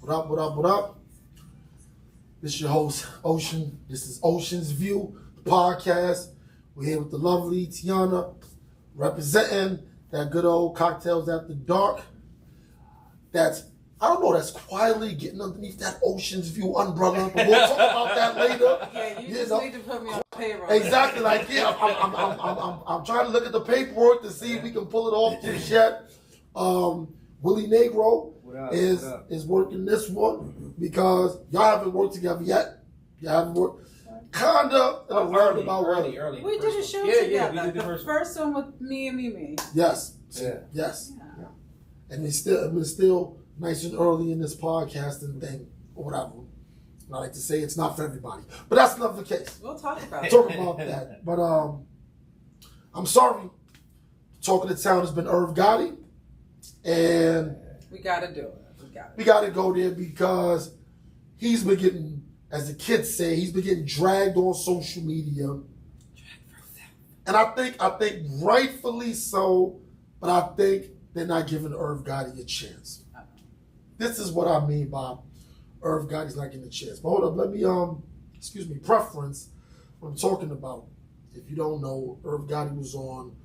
What up, what up, what up? This is your host, Oshin. This is Oshin's View, the podcast. We're here with the lovely Tiana, representing that good old Cocktails After Dark. That's quietly getting underneath that Ocean's View umbrella. But we'll talk about that later. Yeah, you just need to put me on payroll. Exactly, like, yeah, I'm trying to look at the paperwork to see if we can pull it off just yet. Willie Negro is working this one because y'all haven't worked together yet. Y'all haven't worked. Kinda. Early. We did a show together. We did the first one with me and Mimi. Yes. Yeah. Yes. Yeah. And it's still nice and early in this podcasting thing or whatever. I like to say it's not for everybody, but that's not the case. We'll talk about that. But I'm sorry. Talking to town has been Irv Gotti, and we gotta do it. We gotta go there because he's been getting, as the kids say, he's been getting dragged on social media, and I think rightfully so. But I think they're not giving Irv Gotti a chance. This is what I mean by Irv Gotti's not getting a chance. But hold up, let me preference what I'm talking about. If you don't know, Irv Gotti was on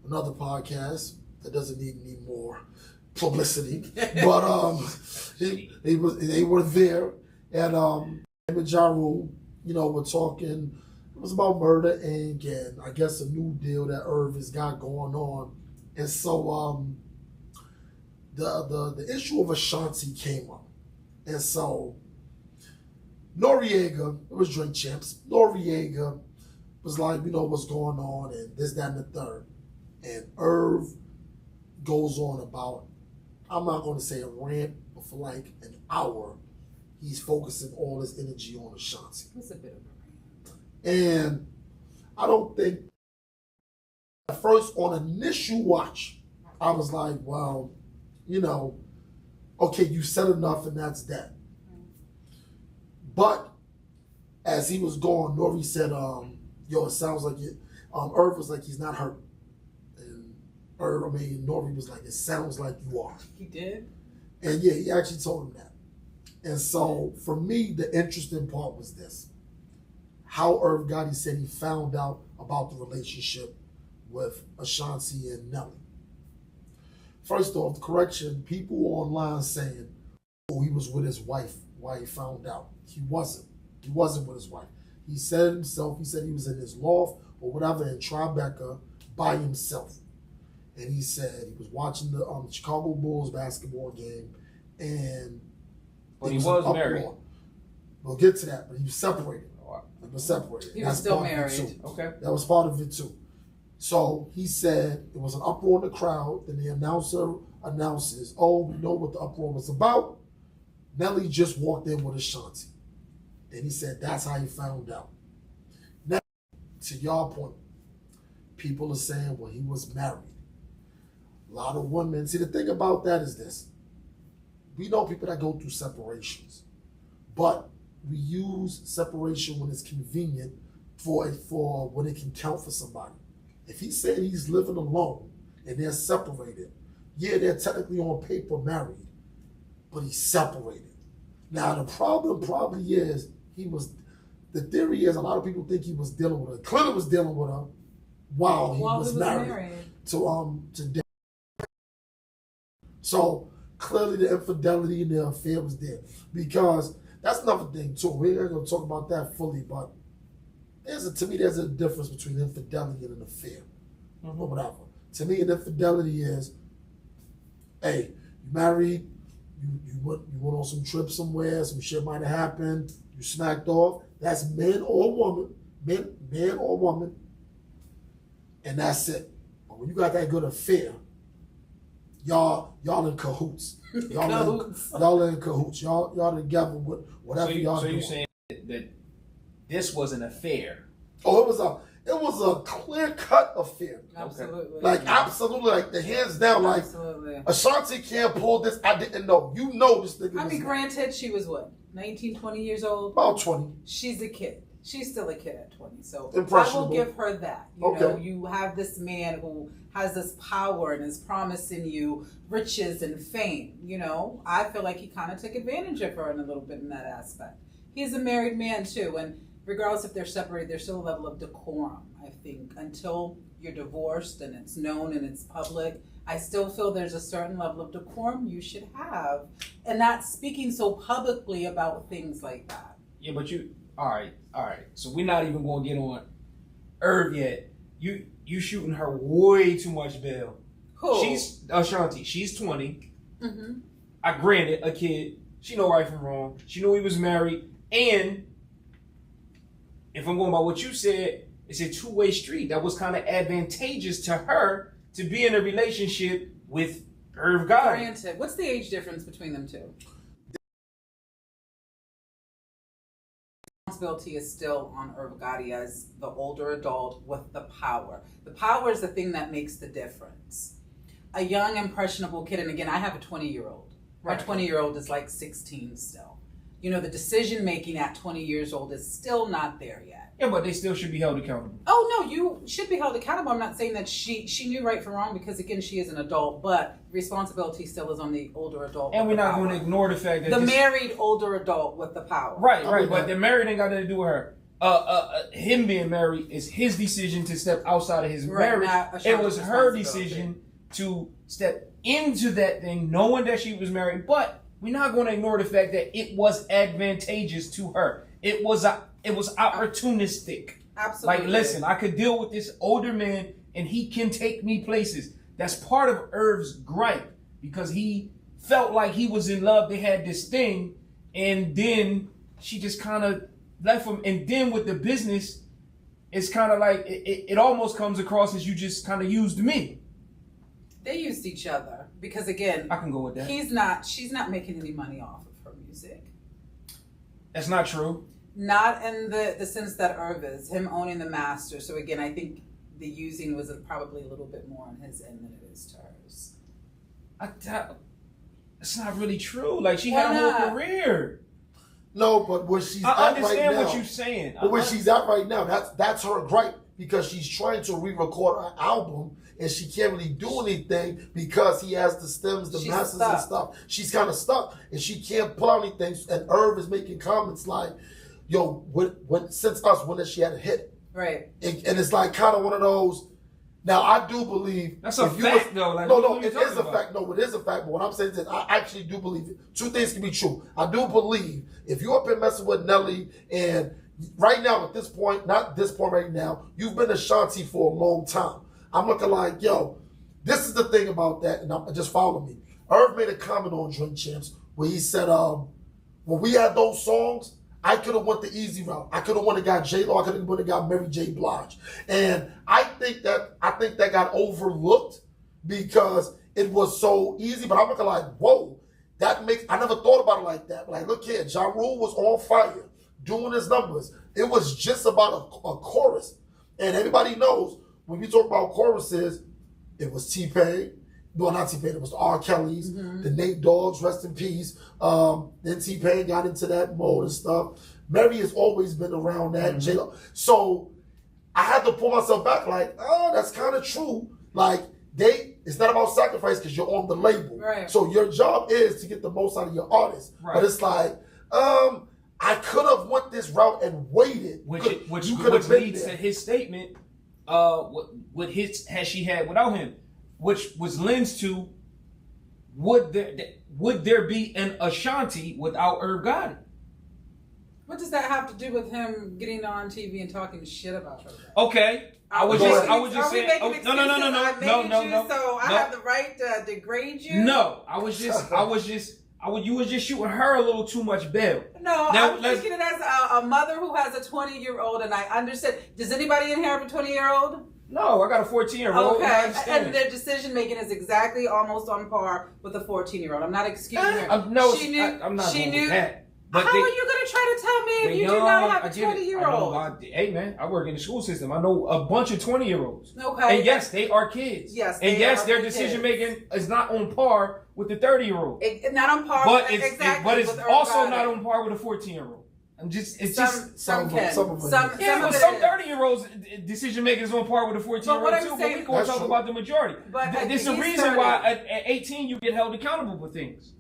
another podcast that doesn't need any more publicity. But they were there, and him and Youre, were talking. It was about Murder Inc. and I guess a new deal that Irv has got going on. And so the issue of Ashanti came up. And so Noriega, it was Drink Champs, Noriega was like, what's going on and this, that, and the third. And Irv goes on about, I'm not going to say a rant, but for like an hour, he's focusing all his energy on Ashanti. It's a bit of a rant. And I don't think, at first, on initial watch, I was like, well, okay, you said enough and that's that. But as he was going, Nori said, it sounds like it. Irv was like, he's not hurt. And Nori was like, it sounds like you are. He did? And yeah, he actually told him that. And so for me, the interesting part was this. How Irv Gotti said he found out about the relationship with Ashanti and Nelly. First off, correction, people online saying, he was with his wife while he found out. He wasn't. He wasn't with his wife. He said it himself. He said he was in his loft or whatever in Tribeca by himself. And he said he was watching the Chicago Bulls basketball game, and but he was married. We'll get to that, but he was separated. He was separated. He was still married. Okay. That was part of it too. So he said it was an uproar in the crowd. Then the announcer announces, we know what the uproar was about. Nelly just walked in with Ashanti. And he said that's how he found out. Now, to your point, people are saying, well, he was married. A lot of women. See, the thing about that is this. We know people that go through separations. But we use separation when it's convenient for when it can count for somebody. If he said he's living alone and they're separated, yeah, they're technically on paper married, but he's separated. Now, the problem probably is the theory is a lot of people think he was dealing with her. Clinton was dealing with her while he was married. To death. So clearly the infidelity and the affair was there. Because that's another thing too. We're not going to talk about that fully, but to me, there's a difference between infidelity and an affair, or whatever. To me, an infidelity is, hey, you married, you went on some trip somewhere, some shit might have happened, you smacked off. That's man or woman, and that's it. But when you got that good affair, y'all in cahoots. Y'all in cahoots. Y'all together with whatever y'all doing. So you're saying that this was an affair? Oh, it was a clear-cut affair. Absolutely. Absolutely, like the hands down, like absolutely. Ashanti can't pull this. I didn't know. You know this nigga. I mean, granted, she was what, 19, 20 years old? About 20. She's a kid. She's still a kid at 20, so I will Impressionable. give her that. You know, you have this man who has this power and is promising you riches and fame. You know, I feel like he kind of took advantage of her in a little bit in that aspect. He's a married man too, and regardless if they're separated, there's still a level of decorum, I think, until you're divorced and it's known and it's public. I still feel there's a certain level of decorum you should have, and not speaking so publicly about things like that. Yeah, but all right. So we're not even going to get on Irv yet. You shooting her way too much bail. Who? She's Ashanti. She's 20. Mm-hmm. I granted a kid. She know right from wrong. She knew he was married. And if I'm going by what you said, it's a two-way street. That was kind of advantageous to her to be in a relationship with Irv Gotti. Granted. What's the age difference between them two? Responsibility is still on Irv Gotti as the older adult with the power. The power is the thing that makes the difference. A young, impressionable kid, and again, I have a 20-year-old. My 20-year-old is like 16 still. You know, the decision making at 20 years old is still not there yet. Yeah, but they still should be held accountable. Oh no, you should be held accountable. I'm not saying that she knew right from wrong, because again, she is an adult, but responsibility still is on the older adult. And we're not going to ignore the fact that the married older adult with the power. Right. But the married ain't got nothing to do with her. Him being married is his decision to step outside of his marriage. It was her decision to step into that thing, knowing that she was married. But we're not going to ignore the fact that it was advantageous to her. It was opportunistic. Absolutely. Like, listen, I could deal with this older man, and he can take me places. That's part of Irv's gripe, because he felt like he was in love. They had this thing, and then she just kind of left him. And then with the business, it's kind of like it almost comes across as you just kind of used me. They used each other because, again, I can go with that. She's not making any money off of her music. That's not true. Not in the sense that Irv is, him owning the master. So again, I think the using was probably a little bit more on his end than it is to hers. It's not really true. Like, she had a whole career. No, but where she's I at right now. understand what you're saying. But where she's at right now, that's her gripe, because she's trying to re-record her album and she can't really do anything because he has the stems, the masters and stuff. She's kind of stuck and she can't pull out anything. And Irv is making comments like, "Yo, when has she had a hit?" Right. And it's like kind of one of those. Now I do believe that's a fact, though. Like, no, it is a fact. No, it is a fact. But what I'm saying is, I actually do believe it. Two things can be true. I do believe if you up here messing with Nelly, and right now at this point, not this point right now, you've been Ashanti for a long time. I'm looking like, yo, this is the thing about that, and just follow me. Irv made a comment on Drink Champs where he said, when we had those songs, I could have went the easy route. I could have went and got J-Lo. I could have went and got Mary J. Blige. And I think that got overlooked because it was so easy. But I'm looking like, whoa, I never thought about it like that. Like, look here, Ja Rule was on fire, doing his numbers. It was just about a chorus. And everybody knows when you talk about choruses, it was T-Pain. No, not T-Pain. It was the R. Kellys, the Nate Dogg's, rest in peace. Then T-Pain got into that mode and stuff. Mary has always been around that. J-Lo. So I had to pull myself back like, oh, that's kind of true. Like, it's not about sacrifice because you're on the label. Right. So your job is to get the most out of your artist. Right. But it's like, I could have went this route and waited. Which leads to his statement, what hits has she had without him? Which was lends to, would there be an Ashanti without Irv Gotti? What does that have to do with him getting on TV and talking shit about her? Okay, I was just saying. No. So I have the right to degrade you? No, you was just shooting her a little too much bail. No, I'm thinking it as a mother who has a 20-year-old, and I understand. Does anybody in here have a 20-year-old? No, I got a 14-year-old. Okay, and their decision making is exactly almost on par with a 14-year-old. I'm not excusing her. I'm not going with that. But how are you going to try to tell me if you do not have a 20-year-old? Hey, man, I work in the school system. I know a bunch of 20-year-olds. Okay. And yes, they are kids. Yes, and yes, their decision-making is not on par with the 30-year-old. Not on par but it's also not on par with a 14-year-old. Some can. some of them. Some Yeah, but some 30-year-olds decision making is on par with a 14-year-old too. But we going to talk about the majority. There's a reason why at 18 you get held accountable for things.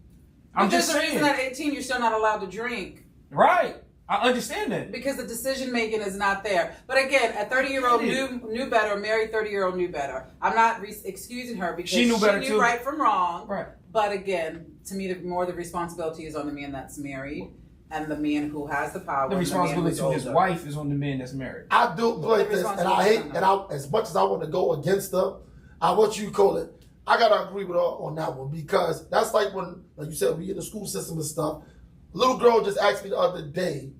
I'm just saying. There's a reason at 18 you're still not allowed to drink. Right. I understand that. Because the decision making is not there. But again, a 30-year-old knew better, married 30-year-old knew better. I'm not excusing her because she knew right from wrong. Right. But again, to me, the responsibility is on the man that's married and the man who has the power. The responsibility to his wife is on the man that's married. I do play this, and I hate, as much as I want to go against her, what you call it, I gotta agree with her on that one because that's like when, like you said, we in the school system and stuff. A little girl just asked me the other day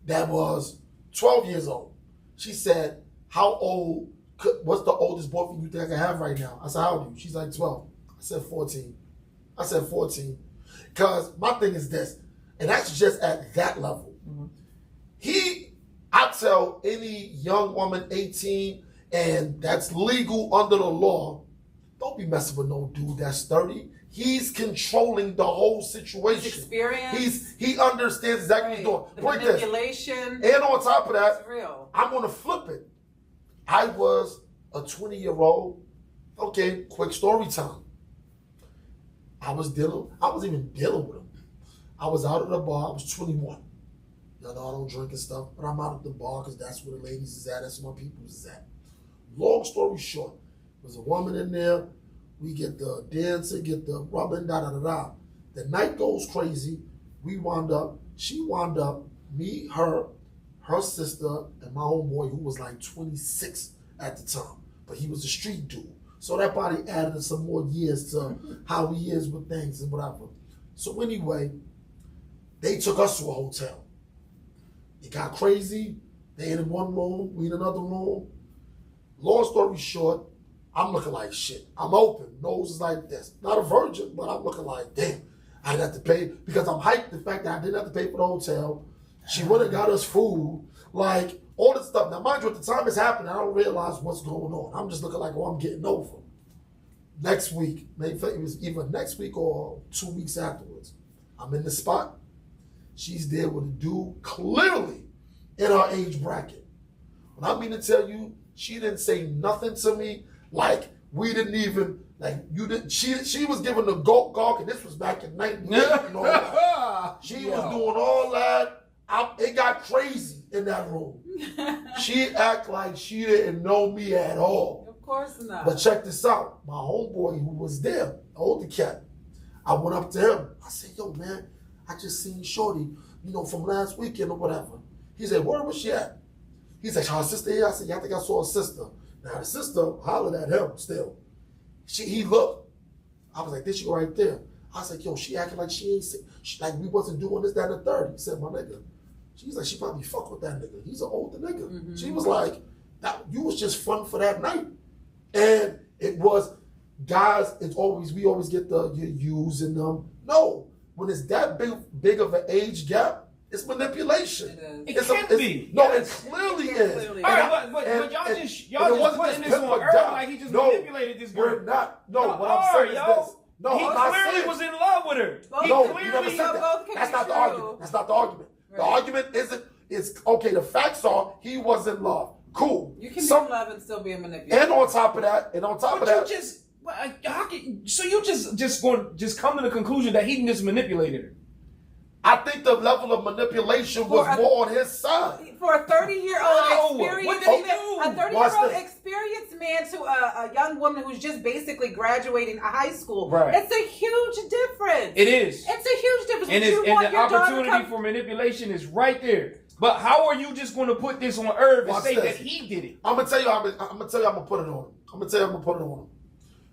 that was 12 years old. She said, what's the oldest boyfriend you think I can have right now? I said, how old are you? She's like 12. I said 14. Because my thing is this, and that's just at that level. Mm-hmm. I tell any young woman 18, and that's legal under the law, don't be messing with no dude that's 30. He's controlling the whole situation. His experience. He understands exactly what he's doing. The manipulation. And on top of that, real. I'm going to flip it. I was a 20-year-old. Okay, quick story time. I wasn't even dealing with him. I was out at the bar. I was 21. Y'all know I don't drink and stuff, but I'm out at the bar because that's where the ladies is at. That's where my people is at. Long story short, there's a woman in there. We get the dancing, get the rubbing, da-da-da-da. The night goes crazy. She wound up, me, her sister, and my homeboy, who was like 26 at the time. But he was a street dude. So that body added some more years to how he is with things and whatever. So anyway, they took us to a hotel. It got crazy. They in one room, we in another room. Long story short, I'm looking like shit. I'm open. Nose is like this. Not a virgin, but I'm looking like, damn, I didn't have to pay. Because I'm hyped the fact that I didn't have to pay for the hotel. She went and got us food. Like, all this stuff. Now, mind you, at the time it's happening, I don't realize what's going on. I'm just looking like, I'm getting over. Next week, maybe it was either next week or 2 weeks afterwards, I'm in the spot. She's there with a dude clearly in her age bracket. When I mean to tell you, she didn't say nothing to me. Like, we didn't even, like, you didn't, she was giving the gawk, and this was back in 98 and all that. She was doing all that. It got crazy in that room. She act like she didn't know me at all. Of course not. But check this out. My homeboy who was there, the older cat, I went up to him. I said, yo, man, I just seen Shorty, from last weekend or whatever. He said, where was she at? He said, her sister here? I said, yeah, I think I saw her sister. Now, the sister hollered at him still. He looked. I was like, there she go right there. I was like, yo, she acting like she ain't, like we wasn't doing this, that, and the third. He said, my nigga. She's like, she probably fuck with that nigga. He's an older nigga. Mm-hmm. She was like, you was just fun for that night. And it was, guys, we always get you're using them. No, when it's that big of an age gap, it's manipulation. It can be. No, it clearly is. All right, but y'all just putting this on Irv like he just manipulated this girl. We're not. No, what I'm saying is this. No, he clearly was in love with her. That's not the argument. That's not the argument. Right. The argument it's okay, the facts are he was in love. Cool. You can be in love and still be a manipulator. And on top of that, you just come to the conclusion that he just manipulated her. I think the level of manipulation was more on his side. For a 30-year-old experienced man to a young woman who's just basically graduating high school, right. It's a huge difference. It is. It's a huge difference. And the opportunity for manipulation is right there. But how are you just going to put this on Irv and say that he did it? I'm gonna tell you. I'm gonna put it on him.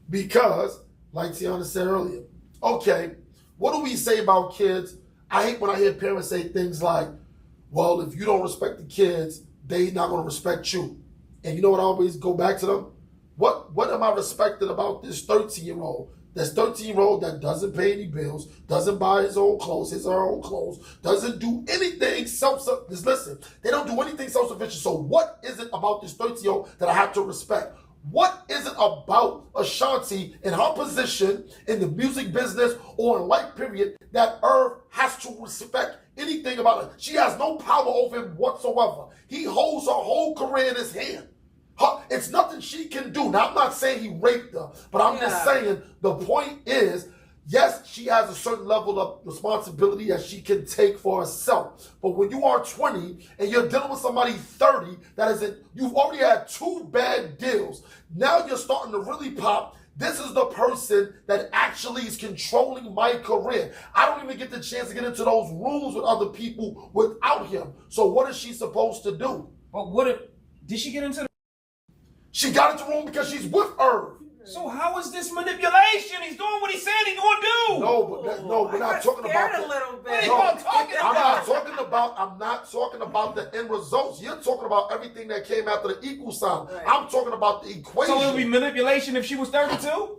Because, like Tiana said earlier, okay, what do we say about kids? I hate when I hear parents say things like, well, if you don't respect the kids, they not going to respect you. And you know what I always go back to them? What am I respecting about this 13-year-old? This 13-year-old that doesn't pay any bills, doesn't buy his own clothes, doesn't do anything self-sufficient. Listen, they don't do anything self-sufficient. So what is it about this 13-year-old that I have to respect? What is it about a Ashanti in her position in the music business or in life period that Irv has to respect anything about her. She has no power over him whatsoever. He holds her whole career in his hand. It's nothing she can do. Now, I'm not saying he raped her, but I'm just saying the point is, yes, she has a certain level of responsibility that she can take for herself. But when you are 20 and you're dealing with somebody 30 that isn't, you've already had 2 bad deals. Now you're starting to really pop. This is the person that actually is controlling my career. I don't even get the chance to get into those rooms with other people without him. So what is she supposed to do? But what if, did she get into the... She got into the room because she's with Irv. So how is this manipulation? He's doing what he said he's gonna do. No, we're not talking about that. A little bit. No, I'm not talking about the end results. You're talking about everything that came after the equal sign. Right. I'm talking about the equation. So it would be manipulation if she was 32?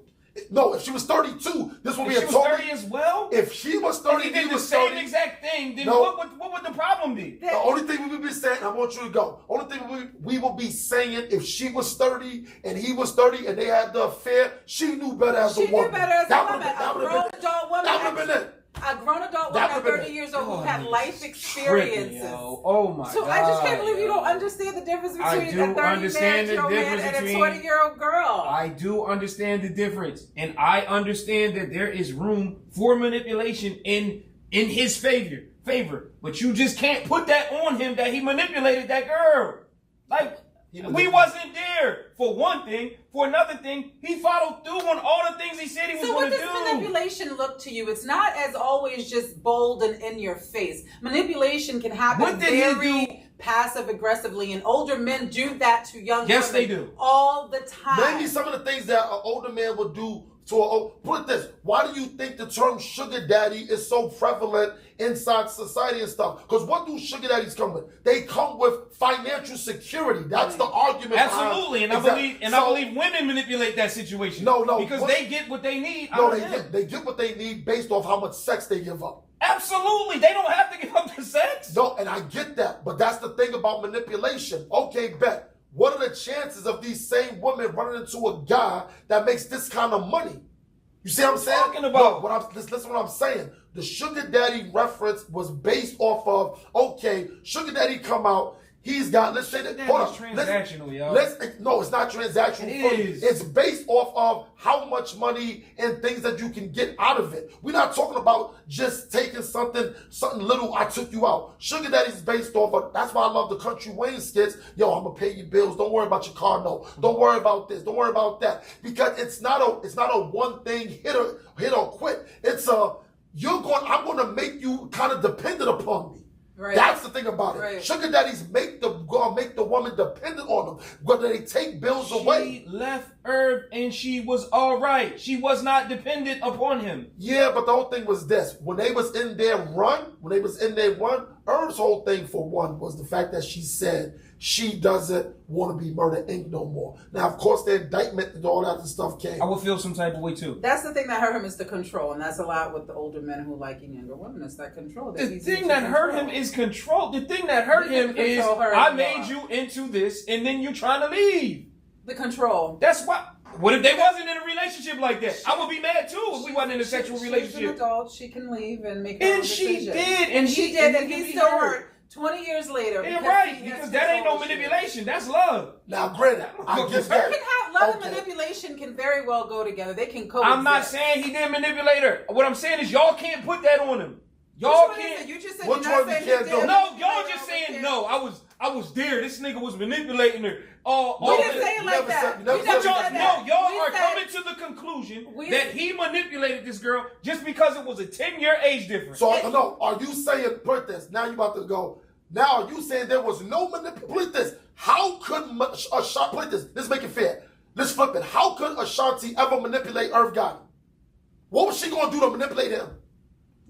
No, if she was 32, this would be a If she was total. 30 as well? If she was 30, If he did he the was same 30. exact thing, then No. what would the problem be? The only thing we would be saying, I want you to go. Only thing we will be saying, if she was 30 and he was 30 and they had the affair, she knew better as a She woman. knew better as a That woman. would've been- A grown adult woman. That would have been it. A grown adult That woman at would've been 30 it. years old who had Oh, life experiences. Oh my So God. I just can't believe you don't understand the difference I between do a 30 understand the year old man difference and a between- 20-year-old girl. I do understand the difference, and I understand that there is room for manipulation in his favor. But you just can't put that on him that he manipulated that girl. Like, we wasn't there for one thing. For another thing, he followed through on all the things he said he was So going what to does do. manipulation look to you? It's not as always just bold and in your face. Manipulation can happen What did he do? very passive aggressively, and older men do that to young Yes, women they do. all the time. Maybe some of the things that an older man would do to put this. Why do you think the term sugar daddy is so prevalent inside society and stuff? Because what do sugar daddies come with? They come with financial security. That's the argument. Absolutely, and I believe women manipulate that situation. No, because they get what they need. No, they get what they need based off how much sex they give up. Absolutely, they don't have to give up the sex. No, and I get that, but that's the thing about manipulation. Okay, bet. What are the chances of these same women running into a guy that makes this kind of money? You see what I'm saying? Talking about? Listen what I'm saying. The sugar daddy reference was based off of, okay, sugar daddy come out, he's got, let's say that, hold on. Transactional, y'all. No, it's not transactional. It is. It's based off of how much money and things that you can get out of it. We're not talking about just taking something little, I took you out. Sugar daddy's based off of, that's why I love the Country Wayne skits. Yo, I'm gonna pay your bills. Don't worry about your car note. Don't worry about this. Don't worry about that. Because it's not a one thing hit or quit. It's I'm gonna make you kind of dependent upon me. Right. That's the thing about it. Right. Sugar daddies make the woman dependent on them, whether they take bills away. She left Irv and she was all right. She was not dependent upon him. Yeah, but the whole thing was this: when they was in their run, Irv's whole thing for one was the fact that she said she doesn't want to be Murder Inc. no more. Now, of course, the indictment and all that other stuff came. I would feel some type of way too. That's the thing that hurt him is the control, and that's a lot with the older men who like younger women. It's that control. The thing that hurt him is control. The thing that hurt him is I made you into this, and then you trying to leave. The control. That's why. What if they wasn't in a relationship like that? I would be mad too if we wasn't in a sexual She's relationship. an adult. She can leave and make her own And she decision. did, and she he did, and and he he's can be still hurt. hurt 20 years later. Yeah, because right. he has Because that ain't no control issues. manipulation. That's love. Now, granted, I get You that. can have love Okay. and manipulation can very well go together. They can coexist. I'm not saying he didn't manipulate her. What I'm saying is y'all can't put that on him. Which Y'all one is can't. it? You just said Which you're not one you saying can't he do? did. No, You y'all said just you saying can't. no. I was there. This nigga was manipulating her. We didn't say it like never that. said- you never We said never that. said No, that. y'all We are said- coming to the conclusion We- that he manipulated this girl just because it was a 10-year age difference. So, no, are you saying, put this, now you about to go, now are you saying there was no manipulation? This, how could Ashanti, put this, let's make it fair. Let's flip it. How could Ashanti ever manipulate Irv Gotti? What was she going to do to manipulate him?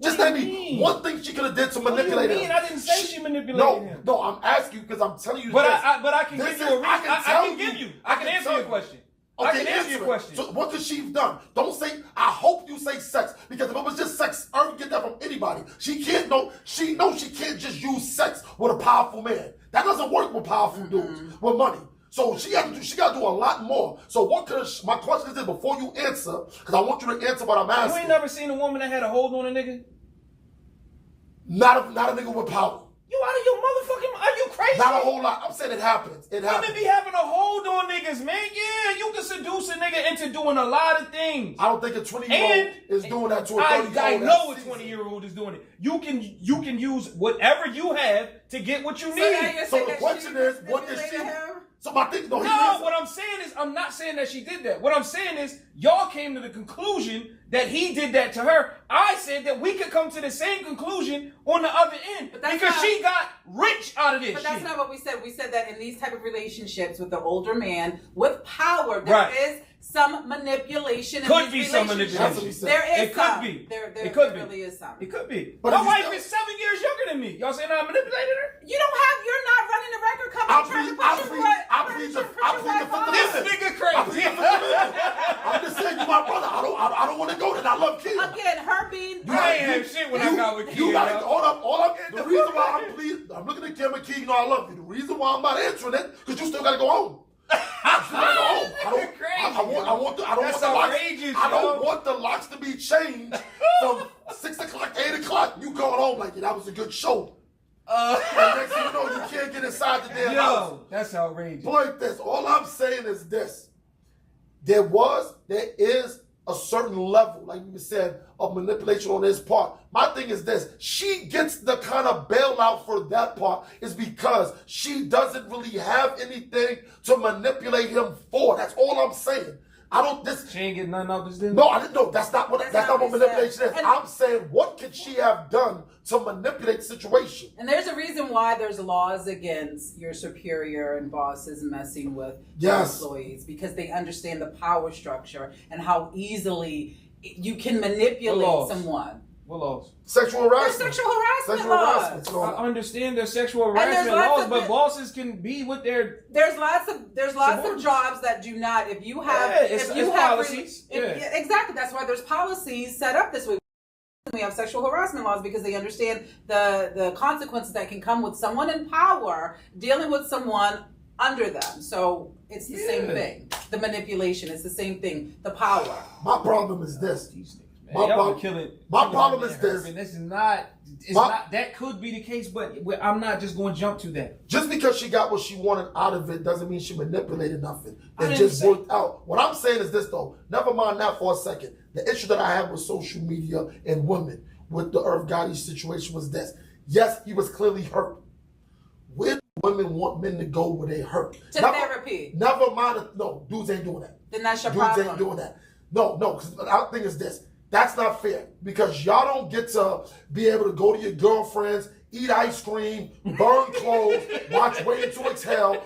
Just What do name you me mean? one thing she could have did to What do you manipulate mean? him. I didn't say she manipulated him. No, I'm asking you because I'm telling you But this. I can This give you is- a reason. I can I tell can give you. you. I can answer tell your you. question. Okay, I can answer your it. question. So what could she have done? Don't say, I hope you say sex. Because if it was just sex, Irv would get that from anybody. She knows she can't just use sex with a powerful man. That doesn't work with powerful dudes, with money. So she got to do a lot more. So what could my question is this before you answer, because I want you to answer what I'm asking. You ain't never seen a woman that had a hold on a nigga? Not a nigga with power. You out of your motherfucking, are you crazy? Not a whole lot. I'm saying it happens. It happens. Women be having a hold on niggas, man. Yeah, you can seduce a nigga into doing a lot of things. I don't think a 20-year-old is doing that to a 30-year-old. I know a 20-year-old is doing it. You can use whatever you have to get what you need. So the question is, what does she? So my thing, no, what I'm saying is, I'm not saying that she did that. What I'm saying is, y'all came to the conclusion that he did that to her. I said that we could come to the same conclusion on the other end because she got rich out of this. But that's not what we said. We said that in these type of relationships with the older man with power, there is some manipulation. Could be some manipulation. There is it some. Could be. There really is some. It could be. But my wife is 7 years younger than me. Y'all saying I manipulated her? You're not running the record company. This nigga crazy. I'm just saying, you my brother. I don't want to go there. I love kids. Again, her being. I ain't have shit when I got with kids. You got to hold up. The reason why I'm looking at Kim and Key, you know I love you. The reason why I'm not answering it, because you still got to go home. I don't want the locks to be changed from 6 o'clock, 8 o'clock. You going home like that was a good show. And next thing you know, you can't get inside the damn house. That's outrageous. Like this. All I'm saying is this. There is a certain level, like we said, of manipulation on his part. My thing is this. She gets the kind of bailout for that part is because she doesn't really have anything to manipulate him for. That's all I'm saying. She ain't getting nothing out this deal? No, I didn't know. That's not what manipulation is. I'm saying, what could she have done to manipulate the situation? And there's a reason why there's laws against your superior and bosses messing with employees, because they understand the power structure and how easily you can manipulate someone. What laws? Sexual harassment. There's sexual harassment laws. I understand there's sexual harassment laws, but bosses can be with their. There's lots of jobs that do not. If you have, policies. Exactly. That's why there's policies set up this way. We have sexual harassment laws because they understand the consequences that can come with someone in power dealing with someone under them. So it's the same thing. The manipulation is the same thing. The power. My problem is this. My problem is this. This is not. That could be the case, but I'm not just going to jump to that. Just because she got what she wanted out of it doesn't mean she manipulated nothing. It just worked out. What I'm saying is this, though. Never mind that for a second. The issue that I have with social media and women with the Irv Gotti situation was this. Yes, he was clearly hurt. Where do women want men to go where they hurt? Therapy. Never mind. No, dudes ain't doing that. Then that's your problem. Dudes ain't doing that. No, because our thing is this. That's not fair because y'all don't get to be able to go to your girlfriends, eat ice cream, burn clothes, watch Waiting to Exhale.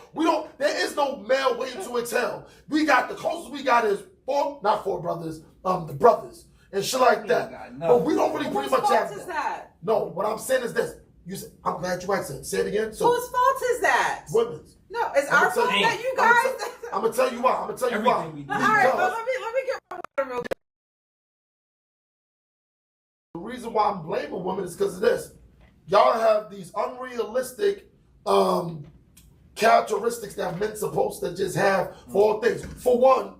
There is no male Waiting to Exhale. We got the closest we got is not four brothers, the brothers and shit like that. But we don't really pretty much have that. No, what I'm saying is this. I'm glad you asked it. Say it again. So, whose fault is that? Women's. No, it's our fault that you guys. I'm gonna tell you why. All right, but let me get my water real quick. The reason why I'm blaming women is because of this. Y'all have these unrealistic characteristics that men's supposed to just have for all things. For one,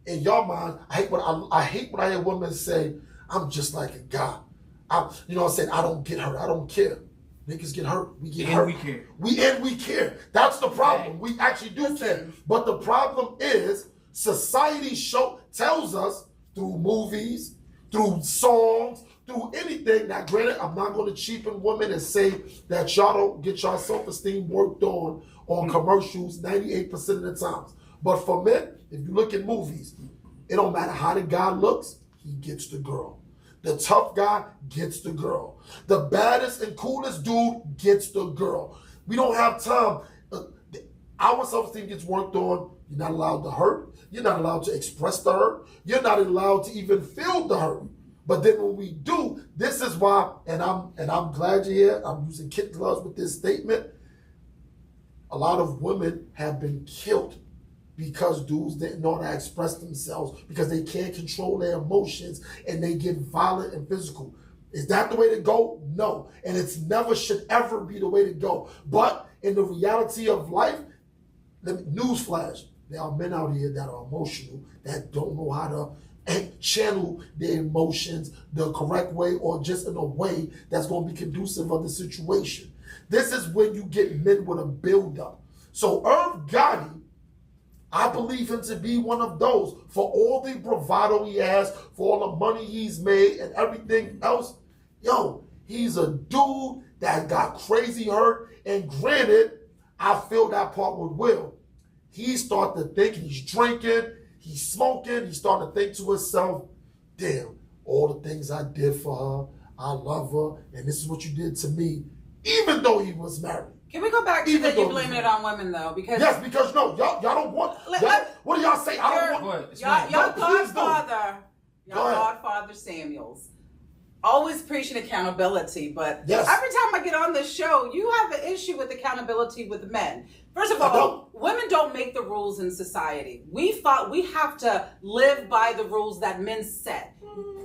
in your mind, I hate when I hear women say, "I'm just like a guy." I don't get hurt. I don't care. Niggas get hurt. We get hurt. We care. That's the problem. We actually do care. But the problem is society tells us through movies, through songs, through anything. Now, granted, I'm not going to cheapen women and say that y'all don't get y'all self-esteem worked on commercials 98% of the times. But for men, if you look at movies, it don't matter how the guy looks, he gets the girl. The tough guy gets the girl. The baddest and coolest dude gets the girl. We don't have time. Our self-esteem gets worked on. You're not allowed to hurt. You're not allowed to express the hurt. You're not allowed to even feel the hurt. But then when we do, this is why, and I'm glad you're here. I'm using kid gloves with this statement. A lot of women have been killed because dudes didn't know how to express themselves because they can't control their emotions and they get violent and physical. Is that the way to go? No. And it's never should ever be the way to go. But in the reality of life, Newsflash, there are men out here that are emotional, that don't know how to channel their emotions the correct way or just in a way that's going to be conducive of the situation. This is when you get men with a build-up. So Irv Gotti, I believe him to be one of those. For all the bravado he has, for all the money he's made and everything else, he's a dude that got crazy hurt. And granted, I feel that part with Will. He started to think, he's drinking, he's smoking, he's starting to think to himself, damn, all the things I did for her, I love her, and this is what you did to me, even though he was married. Can we go back to that you're blaming it on women, though? Because yes, because no, y'all don't want, what do y'all say? I don't want. Y'all Godfather Samuels. Always preaching accountability, but yes. Every time I get on this show, you have an issue with accountability with men. First of all, women don't make the rules in society. We have to live by the rules that men set.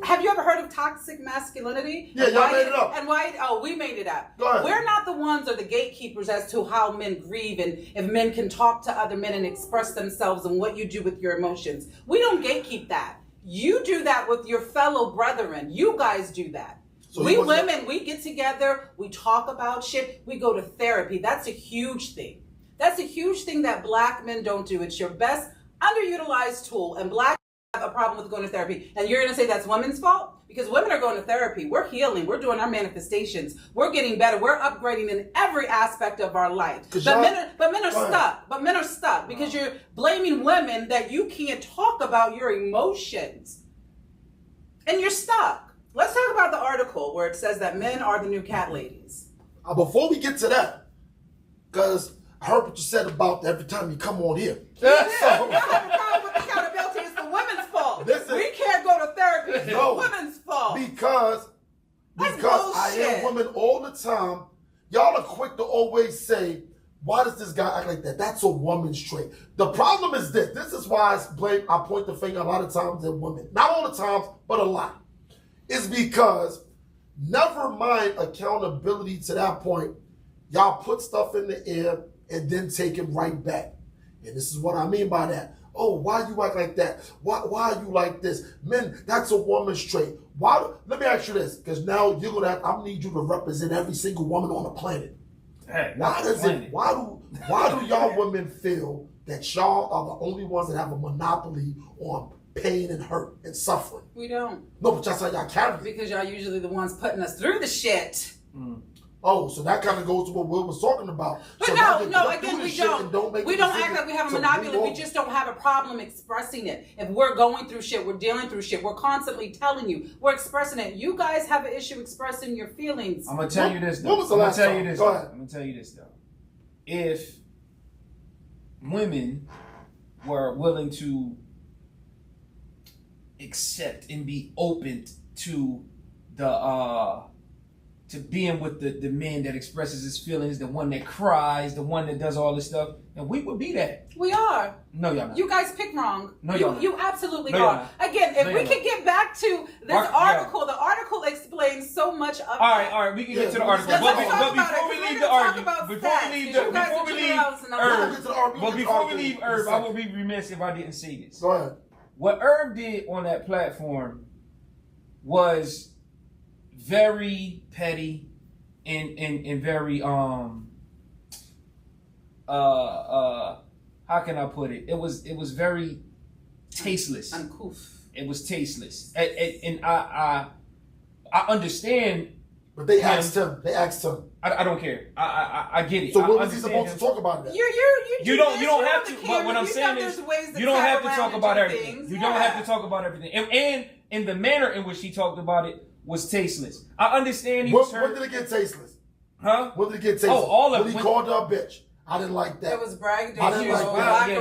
Have you ever heard of toxic masculinity? Yeah, y'all made it up. And why? Oh, we made it up. Go ahead. We're not the ones or the gatekeepers as to how men grieve and if men can talk to other men and express themselves and what you do with your emotions. We don't gatekeep that. You do that with your fellow brethren. You guys do that. So we women, we get together, we talk about shit, we go to therapy. That's a huge thing. That's a huge thing that black men don't do. It's your best underutilized tool, and black have a problem with going to therapy. And you're going to say that's women's fault? Because women are going to therapy. We're healing. We're doing our manifestations. We're getting better. We're upgrading in every aspect of our life. But men are stuck. But men are stuck because you're blaming women that you can't talk about your emotions. And you're stuck. Let's talk about the article where it says that men are the new cat ladies. Before we get to that, because I heard what you said about every time you come on here. Yeah, you have a problem with accountability. It's the women's fault. We can't go to therapy. It's the women's fault. Because I hear women all the time. Y'all are quick to always say, why does this guy act like that? That's a woman's trait. The problem is this. This is why I point the finger a lot of times at women. Not all the times, but a lot. It's because, never mind accountability to that point, y'all put stuff in the air and then take it right back. And this is what I mean by that. Oh, why you act like that? Why are you like this? Men, that's a woman's trait. Let me ask you this, because now I need you to represent every single woman on the planet. Hey, why do y'all women feel that y'all are the only ones that have a monopoly on pain and hurt and suffering? We don't. No, but that's how y'all carry it. Because y'all usually the ones putting us through the shit. Oh, so that kind of goes to what Will was talking about. But so again, we don't. We don't act like we have a monopoly. We just don't have a problem expressing it. If we're going through shit, we're dealing through shit, we're constantly telling you, we're expressing it. You guys have an issue expressing your feelings. I'm going to tell you this, though. What was the last time? Go ahead. I'm going to tell you this, though. If women were willing to accept and be open to to being with the man that expresses his feelings, the one that cries, the one that does all this stuff, and we would be that. We are. No, y'all not. You guys pick wrong. No, y'all not. You absolutely No, are. Again, if we could get back to this article, the article explains so much of all right, we can get to the article. But before we leave Irv, I would be remiss if I didn't say this. Go ahead. What Irv did on that platform was very petty and very how can I put it? It was very tasteless. Uncouth. It was tasteless. And I understand. But they asked him. I don't care. I get it. So what was he supposed to talk about that? You don't have to. But what I'm saying is, you don't have to talk about everything. You don't have to talk about everything. And in the manner in which he talked about it was tasteless. I understand he was hurt. When did it get tasteless? Huh? When did it get tasteless? Oh, all of it. When he called her a bitch. I didn't like that. It was bragging. I didn't like that. He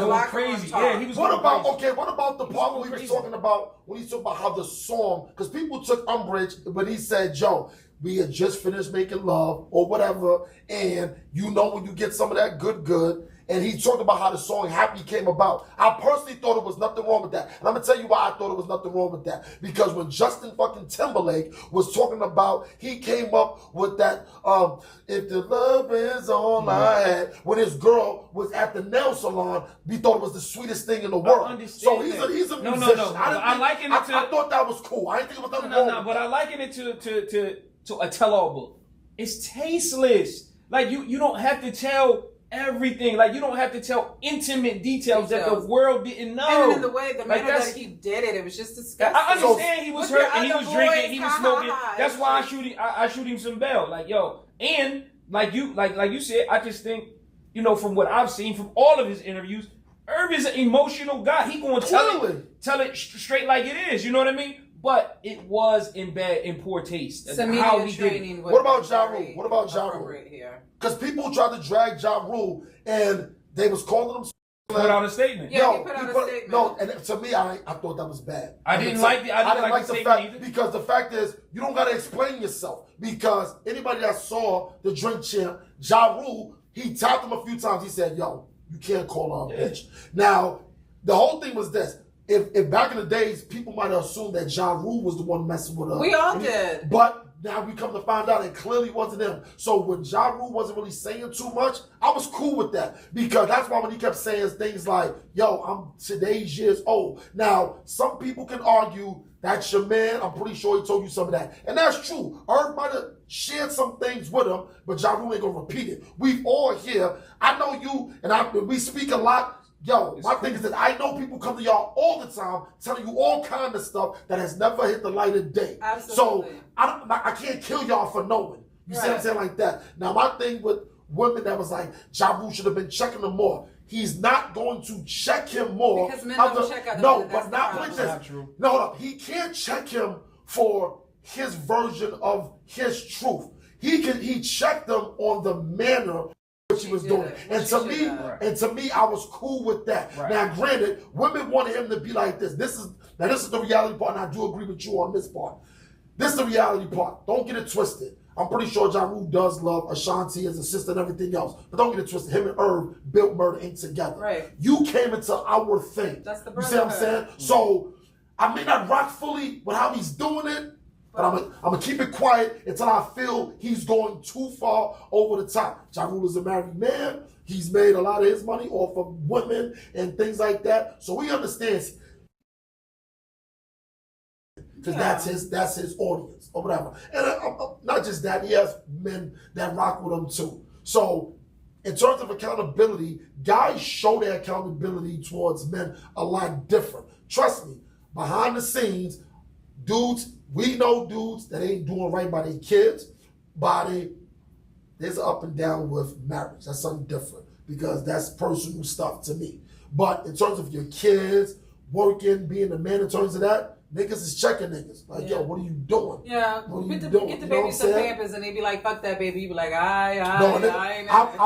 was crazy. Yeah, he was What about the part when he was talking about how the song, because people took umbrage when he said, Joe, we had just finished making love or whatever, and when you get some of that good, and he talked about how the song Happy came about. I personally thought it was nothing wrong with that. And I'm going to tell you why I thought it was nothing wrong with that. Because when Justin fucking Timberlake was talking about, he came up with that, if the love is all I had, when his girl was at the nail salon, we thought it was the sweetest thing in the world. So he's a musician. No. I thought that was cool. I didn't think it was nothing wrong with that. But I liken it to a tell-all book. It's tasteless. Like you don't have to tell everything. Like you don't have to tell intimate details that the world didn't know. And in the way, the manner that he did it was just disgusting. I understand he was hurt and he was drinking, he was smoking. That's why I shoot him some bell. Like yo, and like you said, I just think, you know, from what I've seen from all of his interviews, Irv is an emotional guy. He gonna tell it straight like it is. You know what I mean? But it was in poor taste. Some media training. What about Ja Rule? What about Ja Rule? Because people tried to drag Ja Rule and they was calling him. Put out a statement. Yeah, he put out a statement. No, and to me, I thought that was bad. I didn't like the fact either. Because the fact is, you don't gotta explain yourself. Because anybody that saw the Drink Champ, Ja Rule, he tapped him a few times. He said, "Yo, you can't call her a bitch." Now, the whole thing was this. If back in the days, people might have assumed that Ja Rule was the one messing with her. We all did. But now we come to find out it clearly wasn't him. So when Ja Rule wasn't really saying too much, I was cool with that. Because that's why when he kept saying things like, yo, I'm today's years old. Now, some people can argue that's your man. I'm pretty sure he told you some of that. And that's true. Irv might have shared some things with him, but Ja Rule ain't going to repeat it. We all here. I know you, and we speak a lot. Yo, my thing is that I know people come to y'all all the time telling you all kind of stuff that has never hit the light of day. Absolutely. So I can't kill y'all for knowing. You see what I'm saying? Like that. Now, my thing with women that was like, Ja Rule should have been checking him more. He's not going to check him more. Because men don't check other No, men. but not like this. No, he can't check him for his version of his truth. He checked him on the manner what she was doing. And to me, I was cool with that. Right. Now, granted, women wanted him to be like this. This is the reality part, and I do agree with you on this part. This is the reality part. Don't get it twisted. I'm pretty sure Ja Rule does love Ashanti, his sister, and everything else. But don't get it twisted. Him and Irv built Murder Inc. together. Right. You came into our thing. That's the brotherhood. You see what I'm saying? Mm-hmm. So, I may not rock fully with how he's doing it, but I'm going to keep it quiet until I feel he's going too far over the top. Ja Rule is a married man. He's made a lot of his money off of women and things like that. So he understands. Because that's his audience or whatever. And not just that, he has men that rock with him too. So in terms of accountability, guys show their accountability towards men a lot different. Trust me, behind the scenes, dudes, we know dudes that ain't doing right by their kids, there's an up and down with marriage. That's something different because that's personal stuff to me. But in terms of your kids, working, being a man in terms of that, niggas is checking niggas. Like, yo, what are you doing? Yeah, get the baby some Pampers and they be like, fuck that baby. You be like, I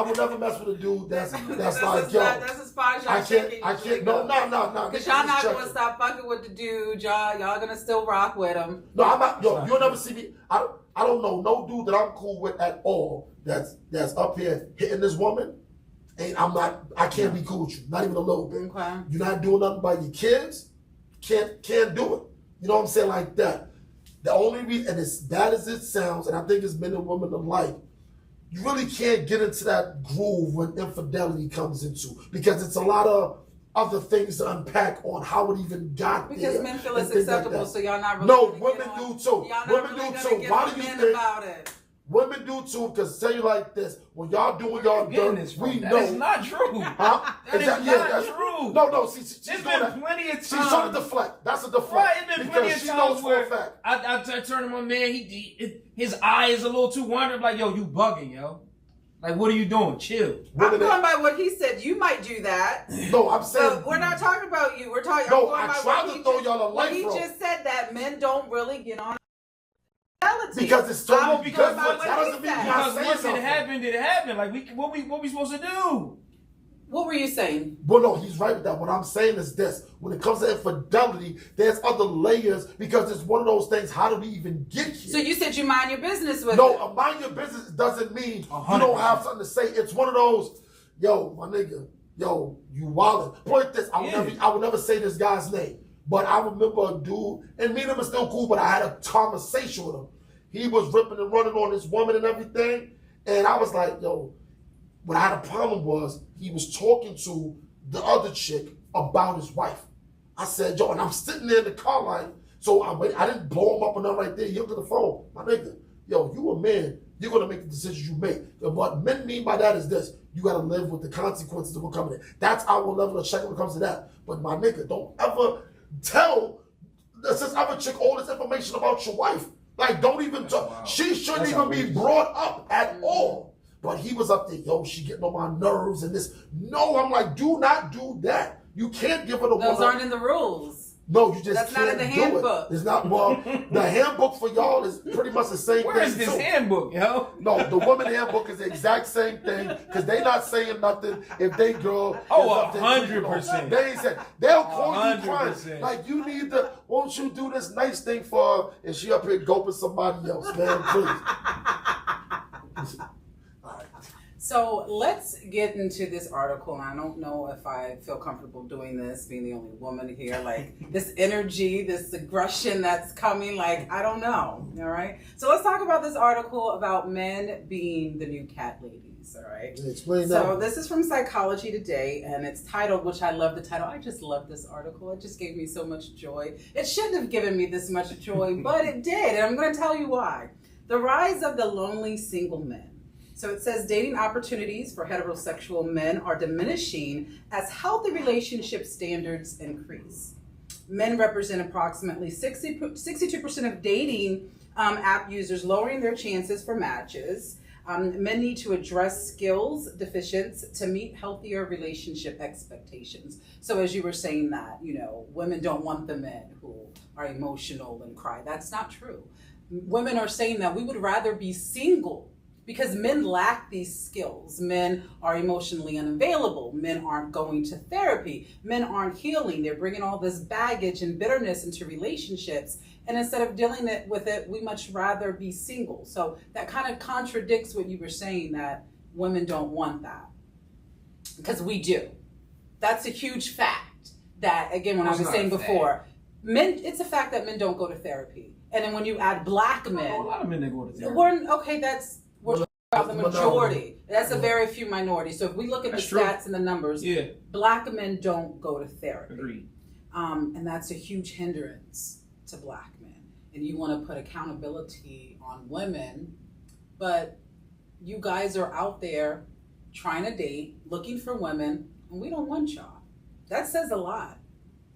would never mess with a dude that's like, yo. That's a spot I can't, no. Because y'all not going to stop fucking with the dude. Y'all going to still rock with him. No, I'm not, yo, you'll never see me. I don't know no dude that I'm cool with at all that's up here hitting this woman. I can't be cool with you. Not even a little bit. Okay. You're not doing nothing by your kids. Can't do it. You know what I'm saying? Like that. The only reason, and as bad as it sounds, and I think it's men and women alike, you really can't get into that groove when infidelity comes into, because it's a lot of other things to unpack on how it even got there. Because men feel it's acceptable, like so y'all not really. No, women do too. Women do too. Why do you think? About it. Women do too, because tell you like this, when y'all doing y'all dirt, we know. That's not true. Huh? That is not true. No, she's there's doing been plenty of times. She's trying to deflect. That's a deflect. Right, there's been plenty of times where fact. I turn to my man, his eye is a little too wandering, like, yo, you bugging, yo. Like, what are you doing? Chill. I'm going by what he said. You might do that. No, I'm saying. But we're not talking about you. We're talking. No, I tried to throw y'all a light. He just said that men don't really get on. Because it's totally because that doesn't mean because once it happened. Like what we supposed to do? What were you saying? Well, no, he's right with that. What I'm saying is this: when it comes to infidelity, there's other layers because it's one of those things. How do we even get here? So you said you mind your business with it. No, mind your business doesn't mean 100%. You don't have something to say. It's one of those. yo, my nigga, yo, you wildin'. Point this, I would never say this guy's name, but I remember a dude, and me and him are still cool, but I had a conversation with him. He was ripping and running on this woman and everything, and I was like, yo, what I had a problem was he was talking to the other chick about his wife. I said, yo, and I'm sitting there in the car like, so I didn't blow him up and nothing right there. He looked at the phone, my nigga, yo, you a man, you're gonna make the decisions you make. And what men mean by that is this: you gotta live with the consequences of what coming in. That's our level of check when it comes to that. But my nigga, don't ever tell this other chick all this information about your wife. Like, don't even talk. Wow. She shouldn't even be brought up at all. But he was up there, yo, she getting on my nerves and this. No, I'm like, do not do that. You can't give her the Those aren't in the rules. No, you just That's can't not in the do handbook. It. It's not, well, the handbook for y'all is pretty much the same Where thing. is this too. handbook, yo? No, the woman handbook is the exact same thing because they not saying nothing if they girl. Oh, is up there 100%. They ain't saying. They'll call you crying. 100%. Like, you need to, won't you do this nice thing for her? And she up here gulping somebody else, man, please. So let's get into this article. And I don't know if I feel comfortable doing this, being the only woman here. Like, this energy, this aggression that's coming, like, I don't know. All right. So let's talk about this article about men being the new cat ladies. All right. Explain that. So this is from Psychology Today, and it's titled, which I love the title. I just love this article. It just gave me so much joy. It shouldn't have given me this much joy, but it did. And I'm going to tell you why. The rise of the lonely single men. So it says dating opportunities for heterosexual men are diminishing as healthy relationship standards increase. Men represent approximately 62% of dating app users, lowering their chances for matches. Men need to address skills deficiencies to meet healthier relationship expectations. So as you were saying that, you know, women don't want the men who are emotional and cry. That's not true. Women are saying that we would rather be single because men lack these skills. Men are emotionally unavailable. Men aren't going to therapy. Men aren't healing. They're bringing all this baggage and bitterness into relationships. And instead of dealing with it, we much rather be single. So that kind of contradicts what you were saying, that women don't want that. Because we do. That's a huge fact. That, again, when I was saying before, men, it's a fact that men don't go to therapy. And then when you add black men. A lot of men that go to therapy. We're talking about the majority. That's a very few minority. So if we look at the stats and the numbers, black men don't go to therapy. Agreed. And that's a huge hindrance to black men. And you want to put accountability on women, but you guys are out there trying to date, looking for women, and we don't want y'all. That says a lot.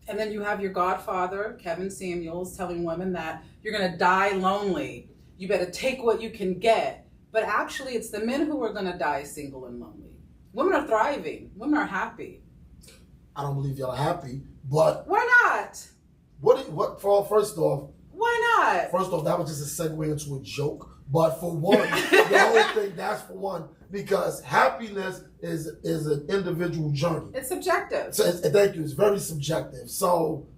And then you have your godfather, Kevin Samuels, telling women that you're going to die lonely. You better take what you can get. But actually, it's the men who are going to die single and lonely. Women are thriving. Women are happy. I don't believe y'all are happy, but why not? First off, why not? First off, that was just a segue into a joke. But for one, the whole thing, that's for one, because happiness is an individual journey. It's subjective. So thank you. It's very subjective. So,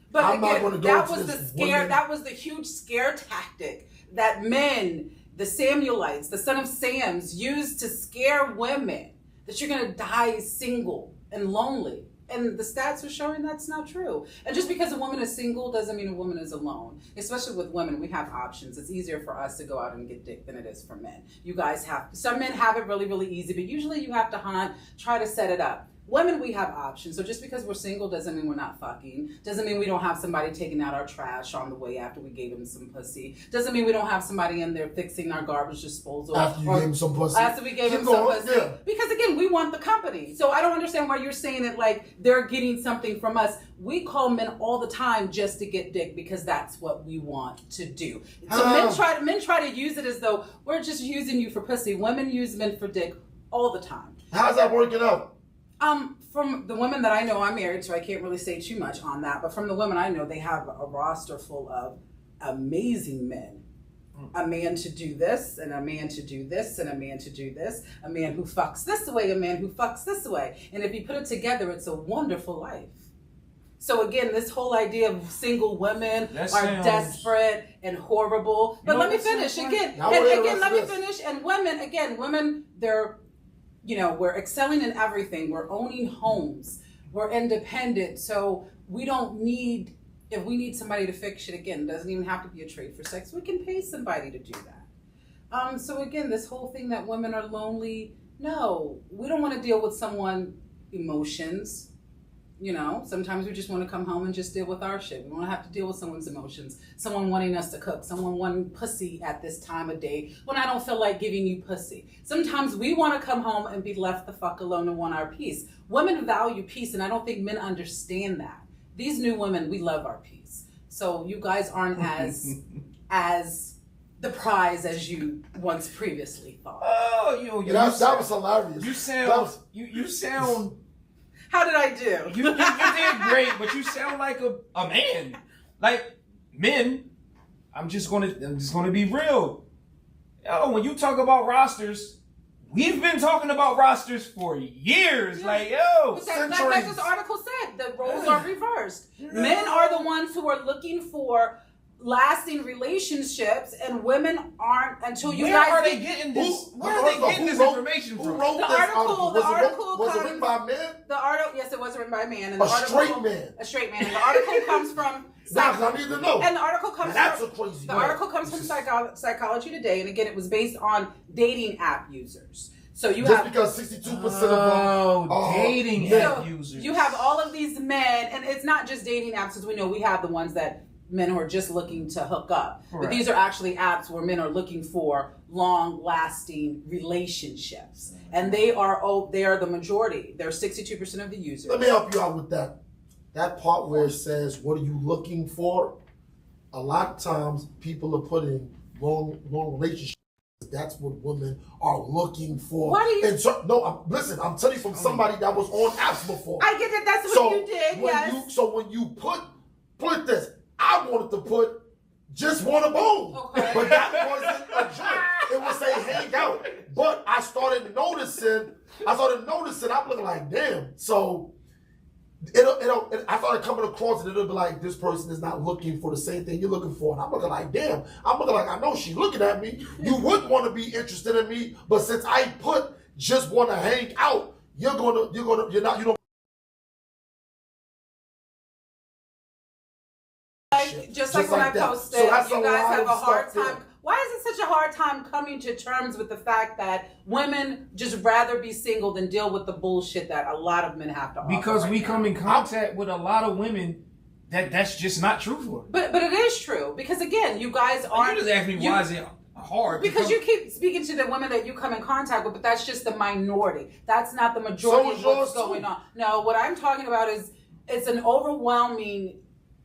but I'm again, not going to go that into was this the scare. women. That was the huge scare tactic that men, the Samuelites, the son of Sams, used to scare women that you're going to die single and lonely. And the stats are showing that's not true. And just because a woman is single doesn't mean a woman is alone. Especially with women, we have options. It's easier for us to go out and get dick than it is for men. You guys have, some men have it really, really easy, but usually you have to hunt, try to set it up. Women, we have options. So just because we're single doesn't mean we're not fucking. Doesn't mean we don't have somebody taking out our trash on the way after we gave him some pussy. Doesn't mean we don't have somebody in there fixing our garbage disposal. After you gave him some pussy. After we gave him some pussy. Yeah. Because again, we want the company. So I don't understand why you're saying it like they're getting something from us. We call men all the time just to get dick because that's what we want to do. So men try to use it as though we're just using you for pussy. Women use men for dick all the time. How's that working out? From the women that I know, I'm married, so I can't really say too much on that. But from the women I know, they have a roster full of amazing men. A man to do this, and a man to do this, and a man to do this. A man who fucks this way, a man who fucks this way. And if you put it together, it's a wonderful life. So again, this whole idea of single women are desperate and horrible. But let me finish again. Let me finish. And women, they're we're excelling in everything. We're owning homes. We're independent. So we don't need, if we need somebody to fix shit, again, it doesn't even have to be a trade for sex. We can pay somebody to do that. So again, this whole thing that women are lonely, no, we don't want to deal with someone's emotions. Sometimes we just want to come home and just deal with our shit. We don't have to deal with someone's emotions. Someone wanting us to cook. Someone wanting pussy at this time of day when I don't feel like giving you pussy. Sometimes we want to come home and be left the fuck alone and want our peace. Women value peace, and I don't think men understand that. These new women, we love our peace. So you guys aren't as the prize as you once previously thought. Oh, that was hilarious. You sound. How did I do? You did great, but you sound like a man. Like men, I'm just gonna be real. When you talk about rosters, we've been talking about rosters for years. Like, that's what this article said. The roles are reversed. Men are the ones who are looking for lasting relationships, and women aren't until you Where guys are they getting this? Where are they getting this information from? Who wrote this article? Was it written by a man? The article, yes, it was written by a man. And A straight man. A straight man. And the article comes from. I need to know. And the article comes. That's a crazy. The article comes from Psychology Today, and again, it was based on dating app users. So you just because 62% of them dating app users. You have all of these men, and it's not just dating apps, as we know we have the ones that men who are just looking to hook up. Correct. But these are actually apps where men are looking for long-lasting relationships. And they are the majority. They're 62% of the users. Let me help you out with that. That part where it says, what are you looking for? A lot of times people are putting long relationships. That's what women are looking for. What are you? Listen, I'm telling you from somebody that was on apps before. I get it. That's what you did, yes. So when you put this, I wanted to put just want a bone. Okay. But that wasn't a joint. It would say hang out. But I started noticing, I'm looking like, damn. So I started coming across it, it'll be like, this person is not looking for the same thing you're looking for. And I'm looking like, damn. I'm looking like, I know she's looking at me. You would want to be interested in me, but since I put just want to hang out, you don't. Just like when I posted, so you guys have a hard time. There. Why is it such a hard time coming to terms with the fact that women just rather be single than deal with the bullshit that a lot of men have to offer? Because we come in contact with a lot of women that's just not true for. But it is true, because again, you guys aren't. You just ask me why is it hard? Because you keep speaking to the women that you come in contact with, but that's just the minority. That's not the majority of what's going on. No, what I'm talking about is it's an overwhelming.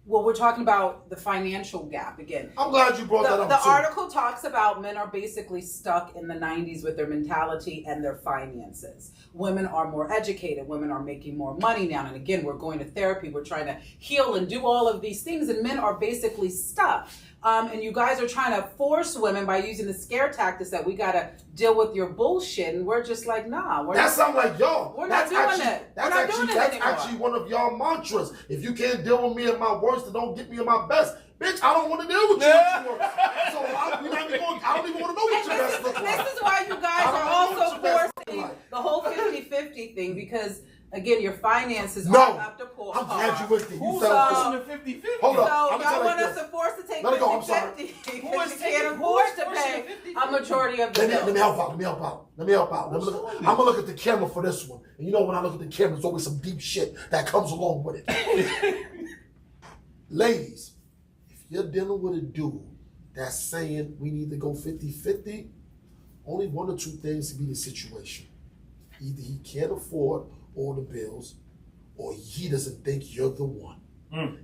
Well, we're talking about the financial gap again. I'm glad you brought that up. The article talks about men are basically stuck in the 90s with their mentality and their finances. Women are more educated. Women are making more money now. And again, we're going to therapy. We're trying to heal and do all of these things. And men are basically stuck. And you guys are trying to force women by using the scare tactics that we got to deal with your bullshit. And we're just like, nah. That sounds like y'all. We're not doing it. That's actually one of y'all mantras. If you can't deal with me at my worst, then don't get me at my best. Bitch, I don't want to deal with you at your worst. So I don't even want to know what your best looks like. This is why you guys are also forcing the whole 50-50 thing, because again, your finances aren't up to par. I'm glad you went there. Who's forcing the 50-50? Hold up. So y'all want us to force to take 50-50 because you can't afford to pay a majority of the bills. Let me help out. I'm going to look at the camera for this one. And you know when I look at the camera, there's always some deep shit that comes along with it. Ladies, if you're dealing with a dude that's saying we need to go 50-50, only one or two things can be the situation. Either he can't afford all the bills, or he doesn't think you're the one.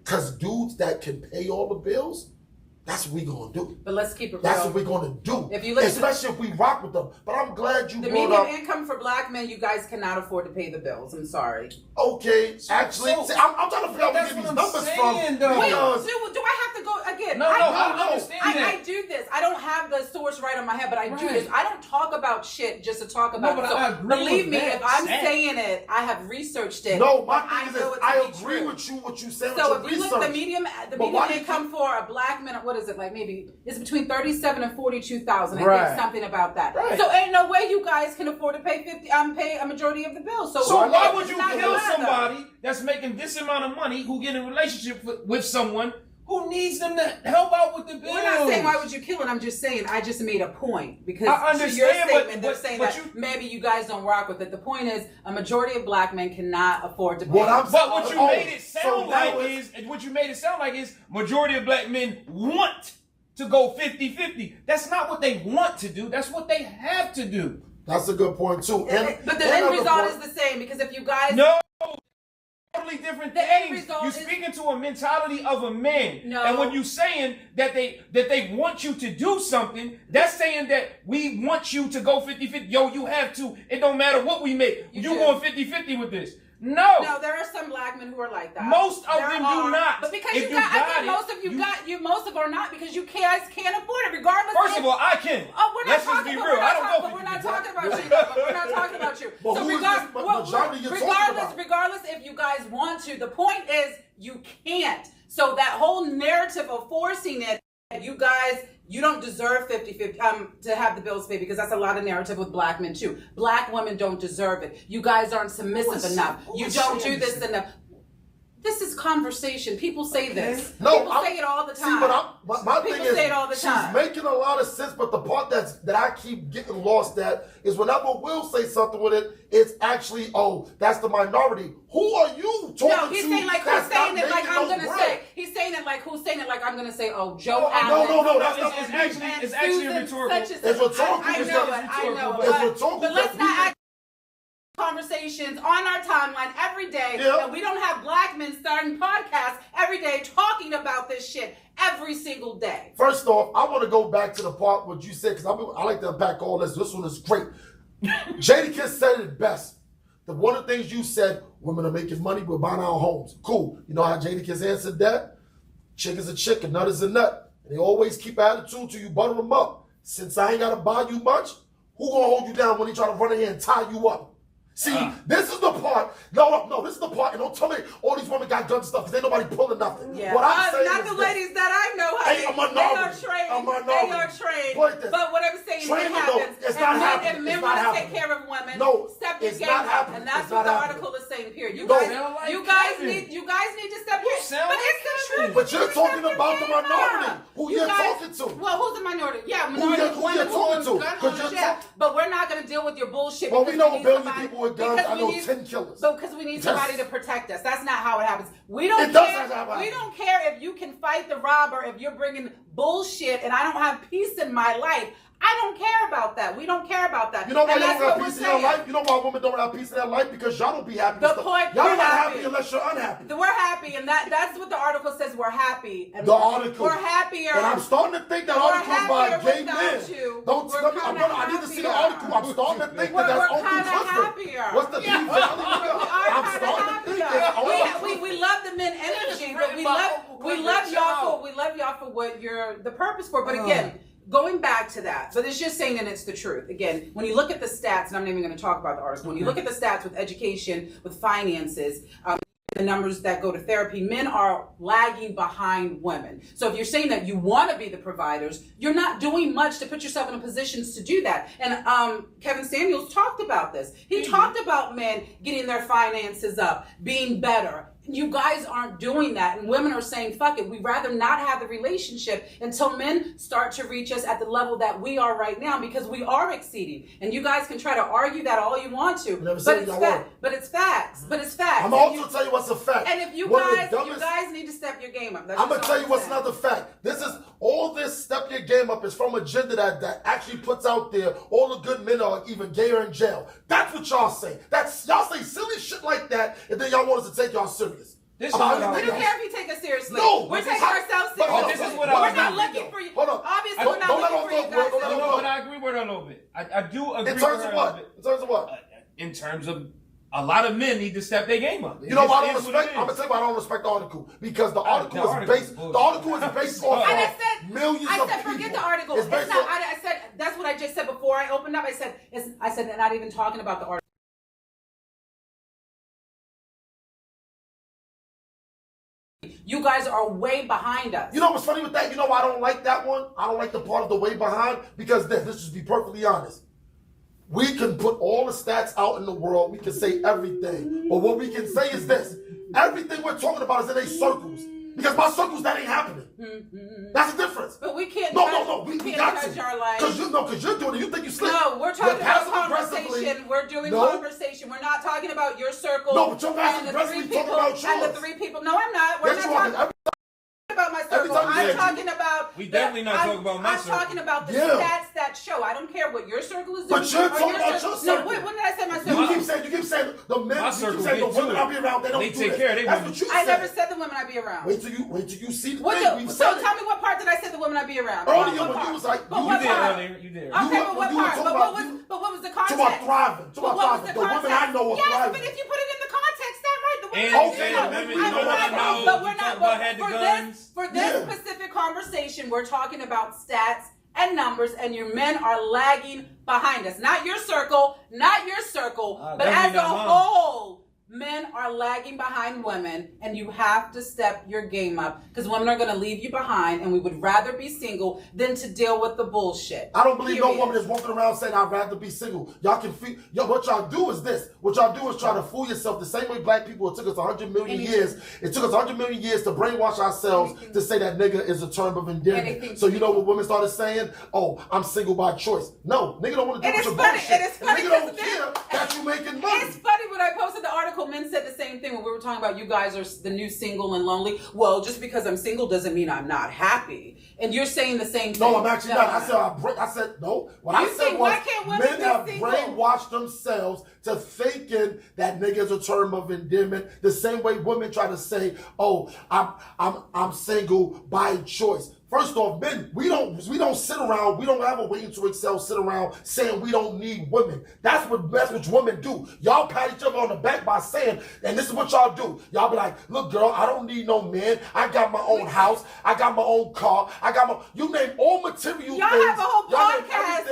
Because dudes that can pay all the bills, that's what we're going to do. But let's keep it real. That's what we're going to do. If you listen, especially if we rock with them. But I'm glad you brought up. The median income for black men, you guys cannot afford to pay the bills. I'm sorry. Okay, actually, I'm trying to figure out where these numbers from. Wait, do I have to go again? No, I understand that. do this. I don't have the source right on my head, but I do this. I don't talk about shit just to talk about it. But So I agree believe with me, that. if I'm saying it, I have researched it. No, my I thing is know this. it to I be agree true. with you. What you said. So with if your you look, research. the median But why income for a black man, what is it like? Maybe it's between 37 and 42,000. I Right. think something about that. Right. So ain't no way you guys can afford to pay pay a majority of the bill. So why would you it's not kill gonna matter. somebody that's making this amount of money who get in a relationship with someone who needs them to help out with the bills? We're not saying why would you kill it. I'm just saying I just made a point because I to understand, your statement, they're but saying that maybe you guys don't rock with it. The point is a majority of black men cannot afford to pay. But what you made it sound like is majority of black men want to go 50-50. That's not what they want to do. That's what they have to do. That's a good point too. But the end result is the same because if you guys Totally different the end things. result You're is- speaking to a mentality of a man. No. And when you're saying that they want you to do something, that's saying that we want you to go 50-50. Yo, you have to. It don't matter what we make. You do. going 50-50 with this. No, there are some black men who are like that. Most of There them are. do not. But because If you got, I think it, most of most of them are not because you guys can't afford it, regardless. First of all, I can. Oh, we're not Let's just talking. be But real. we're not I don't talking- go but we're not 50-50. talking about you. But we're not talking about you. But So who is regardless, this majority you're talking about? regardless if you guys want to, the point is you can't. So that whole narrative of forcing it, you guys. You don't deserve 50-50 to have the bills paid because that's a lot of narrative with black men too. Black women don't deserve it. You guys aren't submissive enough. You don't do this enough. This is conversation. People say this. People say it all the time. See, but my thing People is, say it all the time. she's making a lot of sense, but the part that I keep getting lost at is whenever Will say something with it, it's actually, that's the minority. Who are you talking to? No, he's saying like who's saying it like I'm gonna bread? say. He's saying it like who's saying it like I'm gonna say. Oh, Joe No, Allen. that's not It's actually rhetorical. It's rhetorical. I know it. It's rhetorical. But let's not act conversations on our timeline every day, and we don't have black men starting podcasts every day talking about this shit every single day. First off, I want to go back to the part what you said because I like to unpack all this. This one is great. Jadakiss said it best. One of the things you said, women are making money, we're buying our homes. Cool. You know how Jadakiss answered that? Chick is a chick, a nut is a nut. And they always keep attitude till you butter them up. Since I ain't got to buy you much, who gonna hold you down when he try to run in here and tie you up? See, this is the part. No, this is the part. And don't tell me all these women got guns and stuff because ain't nobody pulling nothing. Yeah. What I'm saying not is the this. ladies that I know, honey. Hey, a minority. They are trained. A minority. They are trained. Point this. But what I'm saying is it Training, happens. no, it's not happening. If men It's want not to take happening. care of women, No, step your it's game not up. happening. And that's It's what not the happening. article is saying. Period. You No. guys, Sound like you guys Kevin. need to step your. sound But like it's the Kevin. truth. But you're You talking step your about the game minority. up. Who You you're guys- talking to. Well, who's the minority? Yeah, Who minority. you're women who talking own to. gun 'Cause owners, you're yeah. talk- But we're not going to deal with your bullshit. Well, we because know a need billion somebody- people with guns. because I we know need- 10 killers. But because we need somebody Yes. to protect us. That's not how it happens. We don't It does care. not happen. We don't care if you can fight the robber if you're bringing bullshit and I don't have peace in my life. I don't care about that. We don't care about that. You know why And you that's don't have what peace in we're your saying. life? You know why women don't have peace in their life? Because y'all don't be happy. The and stuff. point- Y'all we're not happy. happy unless you're unhappy. We're happy, and that's what the article says. We're happy. And The article. We're happier. And I'm starting to think that We're article's by happier gay without men. you. Don't We're tell me. kinda I need to see the happier. article. I'm starting to think We're that that's Uncle kinda Clifford. happier. What's the P Valley? I'm starting to think that we love the men energy, but we love y'all for what you're the purpose for. But again, going back to that, but it's just saying that it's the truth. Again, when you look at the stats, and I'm not even going to talk about the article, when you look at the stats with education, with finances, the numbers that go to therapy, men are lagging behind women. So if you're saying that you want to be the providers, you're not doing much to put yourself in a positions to do that. And Kevin Samuels talked about this. He talked about men getting their finances up, being better. You guys aren't doing that, and women are saying, fuck it, we'd rather not have the relationship until men start to reach us at the level that we are right now, because we are exceeding. And you guys can try to argue that all you want to, but it's facts. I'm also tell you what's a fact. And if you guys need to step your game up. I'm gonna tell you what's another fact. This is all this step your game up is from a gender that actually puts out there all the good men are even gay or in jail. That's what y'all say. Y'all say silly shit like that, and then y'all want us to take y'all serious. We don't care if you take us seriously. No, we're taking ourselves seriously. This is what we're not looking for you. Hold on. Obviously, we're not looking for you guys. But I agree with her a little bit. I do agree In terms with her of a what? little bit. In terms of what? In terms of a lot of men need to step their game up. You know why I don't respect? I'm gonna tell you why I don't respect the article, because the article is based off and of millions of people. I said, forget the article. It's not. I said that's what I just said before I opened up. I said they're not even talking about the article. You guys are way behind us. You know what's funny with that? You know why I don't like that one? I don't like the part of the way behind, because let's just be perfectly honest. We can put all the stats out in the world. We can say everything. But what we can say is this. Everything we're talking about is in these circles. Because my circles, that ain't happening. That's the difference. But we can't. No. We got touch to. our life. Because you're doing it. You think you slick. No, we're talking about conversation. We're doing conversation. We're not talking about your circle. No, but you're aggressively talking about yours. And the 3 people. No, I'm not. We're not talking about my circle. I'm talking about. We definitely not talking about my circle. I'm talking about the stats that show. I don't care what your circle is doing. But you're talking about your circle. No, wait, when did I say my circle? You keep saying the men. You keep saying the women I be around. They don't do take care of That's what you said. I never said the women I be around. Wait till you see the thing. So tell me what part did I say the women I be around? Earlier when you was like, you did. Okay, but what part? But what was the context? Talk about thriving. Talk about thriving. The women I know are thriving. Yes, but if you put it in the context, that's right. The women but we're not. For this specific conversation, we're talking about stats and numbers, and your men are lagging behind us. Not your circle, but as a whole, men are lagging behind women, and you have to step your game up, because women are going to leave you behind, and we would rather be single than to deal with the bullshit. I don't believe no woman is walking around saying I'd rather be single. Y'all can feel. What y'all do is this. What y'all do is try to fool yourself the same way black people. It took us 100 million years. It took us 100 million years to brainwash ourselves to say that nigga is a term of endearment. So you know what women started saying? Oh, I'm single by choice. No, nigga don't want to do with your bullshit. It is funny. Nigga don't care that you making money. It's funny when I posted the article. Men said the same thing when we were talking about you guys are the new single and lonely. Well, just because I'm single doesn't mean I'm not happy. And you're saying the same thing. No, I'm actually not. I said no. What I said was men have brainwashed themselves to thinking that nigga is a term of endearment. The same way women try to say, "Oh, I'm single by choice." First off, men, we don't sit around, we don't have a waiting to excel, sit around saying we don't need women. That's what women do. Y'all pat each other on the back by saying, and this is what y'all do. Y'all be like, look, girl, I don't need no man. I got my own house. I got my own car. You name all material y'all things. Have a whole podcast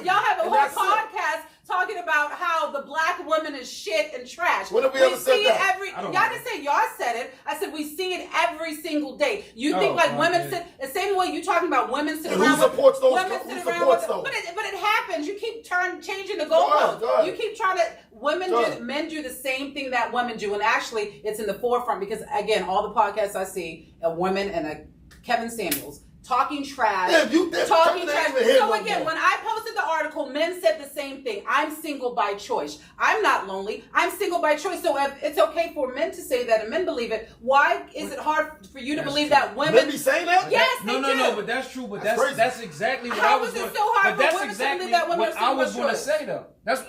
y'all have a whole podcast talking about how the black woman is shit and trash. When have we ever said that? Y'all didn't say y'all said it. I said we see it every single day. You think like women sit the same way you talking about women sit around. Who supports those? But it happens. You keep changing the goalposts. You keep trying to. Men do the same thing that women do, and actually, it's in the forefront because again, all the podcasts I see, a woman and a Kevin Samuels. Talking trash. Talking trash. So again, when I posted the article, men said the same thing. I'm single by choice. I'm not lonely. I'm single by choice. So if it's okay for men to say that and men believe it, why is it hard for you to believe that women? Men be saying that? Yes, No, but that's true. But that's exactly what How I was is it going. so hard But for that's women exactly to believe that women what are single I was by going to choice? say though. That's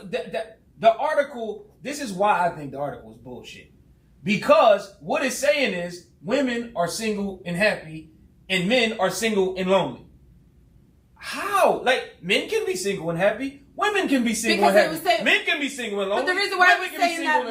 the article. This is why I think the article is bullshit. Because what it's saying is women are single and happy, and men are single and lonely. How? Like, men can be single and happy. Women can be single and happy. Men can be single and lonely. But the reason why we're saying that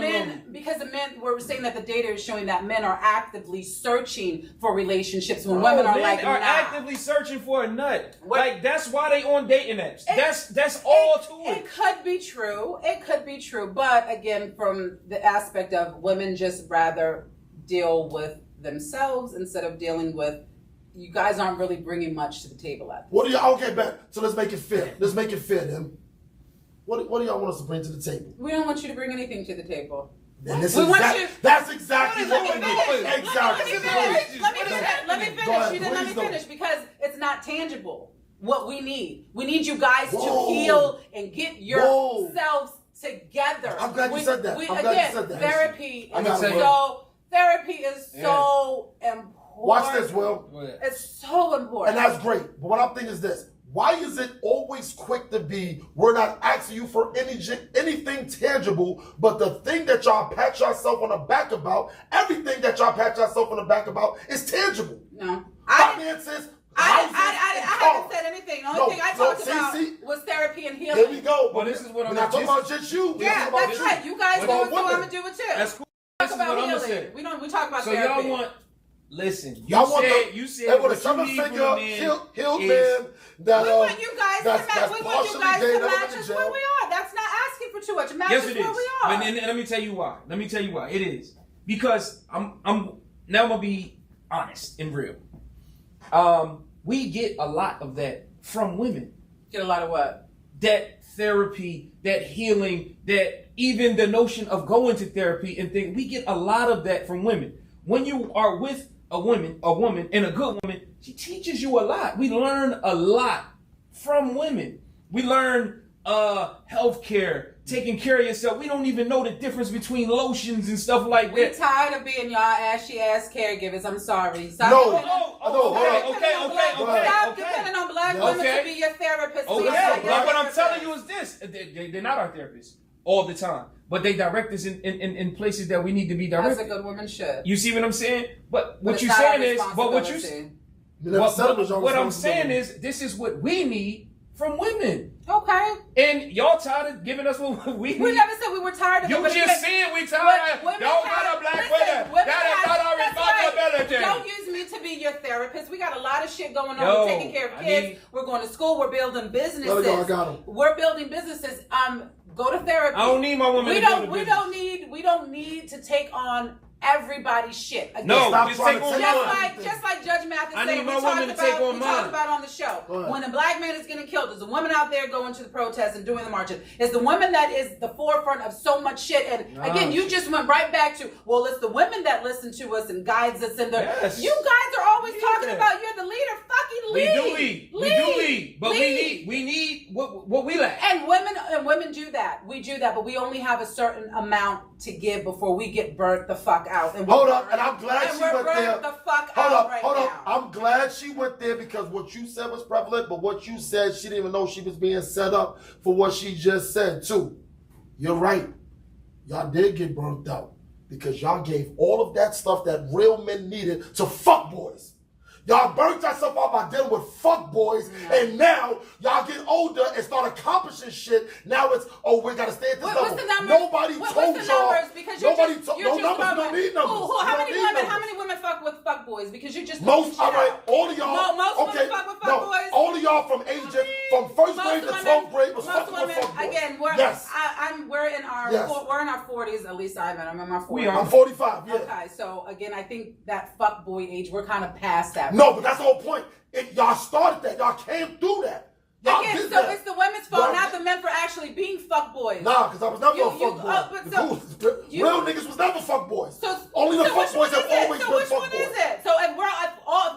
we're saying that the data is showing that men are actively searching for relationships when women are like, men are actively searching for a nut. Like, that's why they on dating apps. That's all to it. It could be true. It could be true. But again, from the aspect of women just rather deal with themselves instead of dealing with. You guys aren't really bringing much to the table at this. What do y'all? Okay, back. So let's make it fair. Let's make it fair, then. What do y'all want us to bring to the table? We don't want you to bring anything to the table. Then that's exactly what we do. Exactly. Let me finish. You didn't let me finish because it's not tangible. What we need you guys to heal and get yourselves together. I'm glad you said that. Therapy is so important. Watch this, Will. It's so important. And that's great. But what I'm thinking is this. Why is it always quick to be, we're not asking you for anything tangible, but the thing that y'all pat yourself on the back about, everything that y'all pat yourself on the back about is tangible. No. Finances, I haven't said anything. The only thing I talked about was therapy and healing. There we go. Well, this is what We're not talking about just you. Yeah, that's right. You guys do it, so I'm gonna do it too. That's cool. Talk This is about what I'm gonna healing. say. We talk about So therapy. y'all want? Listen, You said they want what a seven you need figure from a man healed is- man that We want you guys to that's match. We want you partially guys gay, to never match been us in where jail. we are. That's not asking for too much. Match Yes, us it where is. we are. But then, let me tell you why. Let me tell you why. It is because I'm now gonna be honest and real. We get a lot of that from women. Get a lot of what? That therapy, that healing, that even the notion of going to therapy and things. We get a lot of that from women. When you are with a woman, and a good woman, she teaches you a lot. We learn a lot from women. We learn healthcare, taking care of yourself. We don't even know the difference between lotions and stuff like We're that. tired of being y'all ashy ass caregivers. I'm sorry. Stop No. depending- Okay. Stop depending on black women Okay. to be your therapist. Oh, Please, yeah, not your but what I'm therapist. telling you is this: they're not our therapists all the time, but they direct us in places that we need to be As a directed. good woman should. You see what I'm saying? But what it's you're not saying our is, but what you responsibility. what I'm saying is, this is what we need from women, Okay. and y'all tired of giving us what we We need. never said we were tired of it. You but just again, said we tired. women Y'all have- got a black listen, women. That is have- not our that's right. responsibility. Don't use me to be your therapist. We got a lot of shit going on. Yo, We're taking care of I kids. need- We're going to school. We're building businesses. Let it go, I got 'em. We're building businesses. Go to therapy. I don't need my woman We to don't. build a We business. don't need. We don't need to take on everybody's shit. Again, No, Stop just trying take to on take mine. just like Judge Mathis I said, need my we woman talked to take about, on we mine. talked about on the show. Go ahead. When a black man is getting killed, there's a woman out there going to the protests and doing the marches. It's the woman that is the forefront of so much shit. And again, you just went right back to, well, it's the women that listen to us and guides us in the. Yes. You guys are always Yeah. talking about you're the leader. Fucking lead. We do lead, but we need what we lack. And women do that. We do that, but we only have a certain amount to give before we get burnt the fuck out. And Hold up, and I'm glad she we're went burnt there. the fuck Hold out up, right hold now. up. I'm glad she went there because what you said was prevalent, but what you said, she didn't even know she was being set up for what she just said, too. You're right. Y'all did get burnt out because y'all gave all of that stuff that real men needed to fuck boys. Y'all burnt yourself out by dealing with fuck boys, and now y'all get older and start accomplishing shit. Now it's, oh, we gotta stay at this level. What's the numbers? Nobody What's told the y'all. numbers? Because Nobody you're told. just No numbers. You don't need numbers. How You many don't need women? How numbers. many women fuck with fuck boys? Because you're just Most, all right, out. all of y'all. No, most okay, women fuck with no, fuck boys. all of y'all from age from first grade to 12th grade was most fucking with women. fuck boys. Again, we're yes. we're in our Yes. we're in our 40s. At least I'm in my 40s. We are. I'm 45. Yeah. Okay, so again, I think that fuck boy age, we're kind of past that. No, but that's the whole point. Y'all started that. Y'all came through that. Y'all Again, did so that. it's the women's fault, Y'all not did- the men for actually being fuck boys. Nah, because I was never You- a fuck you- boy. but The so- cool- you- real niggas was never fuck boys. So Only the so fuck which boys one have is it? always So been which fuck one boys. is it? So if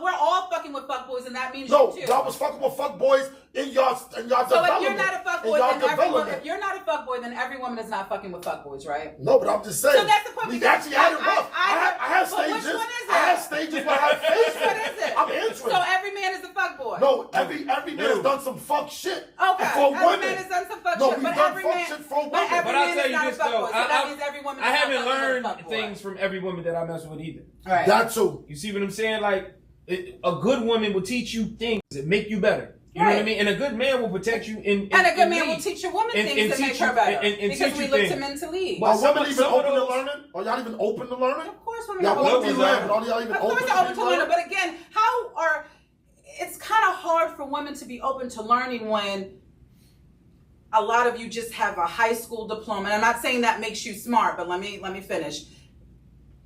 we're all fucking with fuck boys, and that means No, you too. y'all was fucking with fuck boys in y'all So development. if you're not a fuck in boy, y'all then every woman, development. if you're not a fuck boy, then every woman is not fucking with fuck boys, right? No, but I'm just saying. So that's the point. We actually had it rough. I have but stages. which one is it? I have stages where I have phases. Which one is it? I'm answering. So every man is a fuck boy. No, every man has done some fuck shit. Okay. For Every women. man has done some fuck No, shit, we've but done every fuck man, shit for women. but every But I'll man tell is you not this a fuck though, boy. So that means every woman is I not haven't fucking with a learned fuck boy. things from every woman that I mess with either. Right. That too. You see what I'm saying? Like a good woman will teach you things that make you better. You know what I Right. mean? And a good man will protect you in And a good in man will lead. teach a woman And things that teach make her you- better. and Because teach we you look to things. men to lead. Well, Are some women of even open to those- learning? Are y'all even open to learning? Of course women Y'all are open open to to learning? learning. Are y'all even Of open course to they're open to learning. learning? But again, it's kind of hard for women to be open to learning when a lot of you just have a high school diploma. And I'm not saying that makes you smart, but let me finish.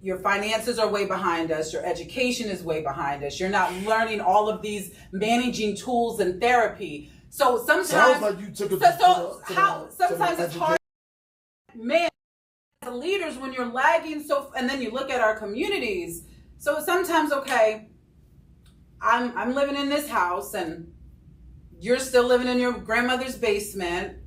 Your finances are way behind us. Your education is way behind us. You're not learning all of these managing tools and therapy. So sometimes, Sounds like you took it sometimes it's hard, man, as leaders when you're lagging. And then you look at our communities. So sometimes, okay, I'm living in this house and you're still living in your grandmother's basement.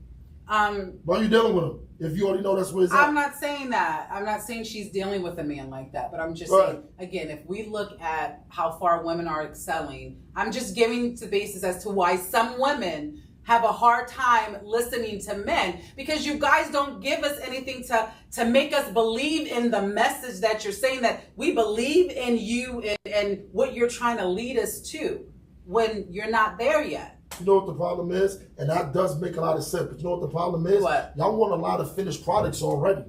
Why are you dealing with him? If you already know that's where it's at. I'm not saying that. I'm not saying she's dealing with a man like that. But I'm just Right. saying, again, if we look at how far women are excelling, I'm just giving the basis as to why some women have a hard time listening to men, because you guys don't give us anything to make us believe in the message that you're saying, that we believe in you and what you're trying to lead us to when you're not there yet. You know what the problem is? And that does make a lot of sense. But you know what the problem is? What? Y'all want a lot of finished products already.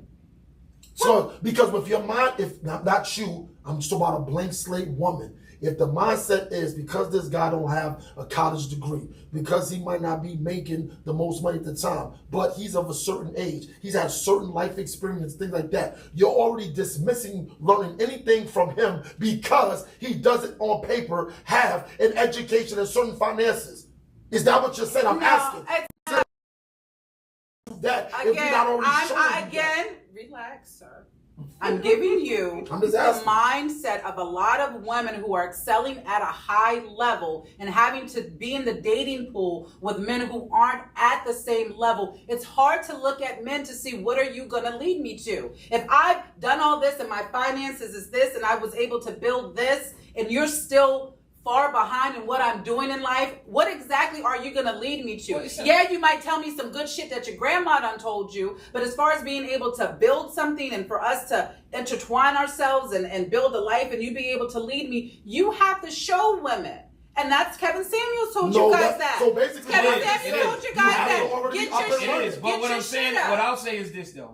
So, because with your mind, if not you, I'm just about a blank slate woman. If the mindset is because this guy don't have a college degree, because he might not be making the most money at the time, but he's of a certain age, he's had certain life experience, things like that, you're already dismissing learning anything from him because he doesn't on paper have an education and certain finances. Is that what you're saying? I'm asking. That Again, if you're not already showing again, relax, sir. I'm giving you I'm just the asking. mindset of a lot of women who are excelling at a high level and having to be in the dating pool with men who aren't at the same level. It's hard to look at men to see what are you going to lead me to. If I've done all this and my finances is this and I was able to build this and you're still far behind in what I'm doing in life, what exactly are you going to lead me to? Yeah, you might tell me some good shit that your grandma done told you, but as far as being able to build something and for us to intertwine ourselves and build a life and you be able to lead me, you have to show women. And that's Kevin Samuels told you guys that. So basically, Kevin Samuels told you guys that. Get your shit. It is, but what I'm saying, what I'll say is this though: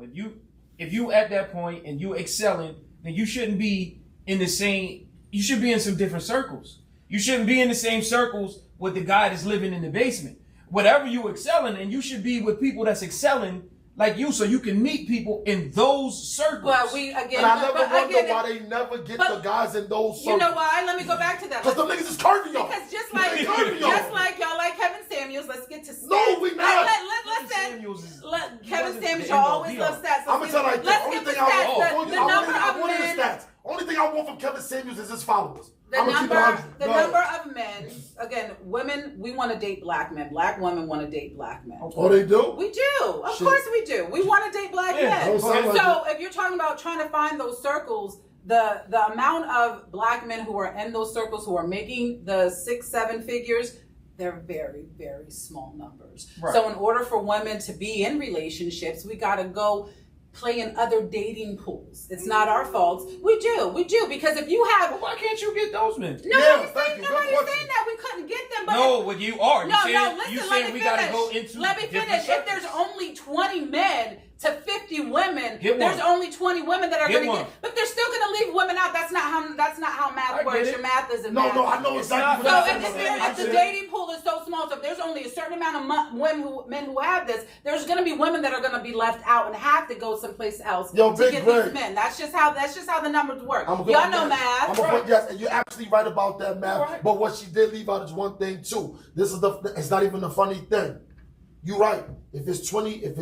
if you at that point and you excelling, then you shouldn't be in the same. You should be in some different circles. You shouldn't be in the same circles with the guy that's living in the basement. Whatever you excelling in, you should be with people that's excelling like you, so you can meet people in those circles. But we again, and I never wonder why they never get the guys in those circles. You know why? Let me go back to that. Because the niggas is curving y'all. Because just like y'all like Kevin Samuels, let's get to stats. No, we not. Kevin Samuels, y'all always love stats. I'm gonna tell you like let's only get the thing I stats. want. The number of men. Stats. Only thing I want from Kevin Samuels is his followers. The number of men, again, women, we want to date black men. Black women want to date black men. Oh, they do? We do. Of course we do. We want to date black men. So if you're talking about trying to find those circles, the amount of black men who are in those circles who are making the 6-7 figures, they're very, very small numbers. Right. So in order for women to be in relationships, we got to go play in other dating pools. It's not our fault. We do, because if you have... Well, why can't you get those men? Nobody's saying that we couldn't get them. But no, what you are. Listen, you saying we got to go into Let me finish. Circles. If there's only 20 men to 50 women, there's only 20 women that are going to get... But they're still going to leave women out. That's not how math works. Your math isn't math. No, I know exactly what you're saying. So if the dating pool is so small, so if there's only a certain amount of men who have this, there's going to be women that are going to be left out and have to go someplace else to get these men. That's just how the numbers work. Y'all know math. Yes, and you're absolutely right about that math. Right. But what she did leave out is one thing too. It's not even a funny thing. You're right. If it's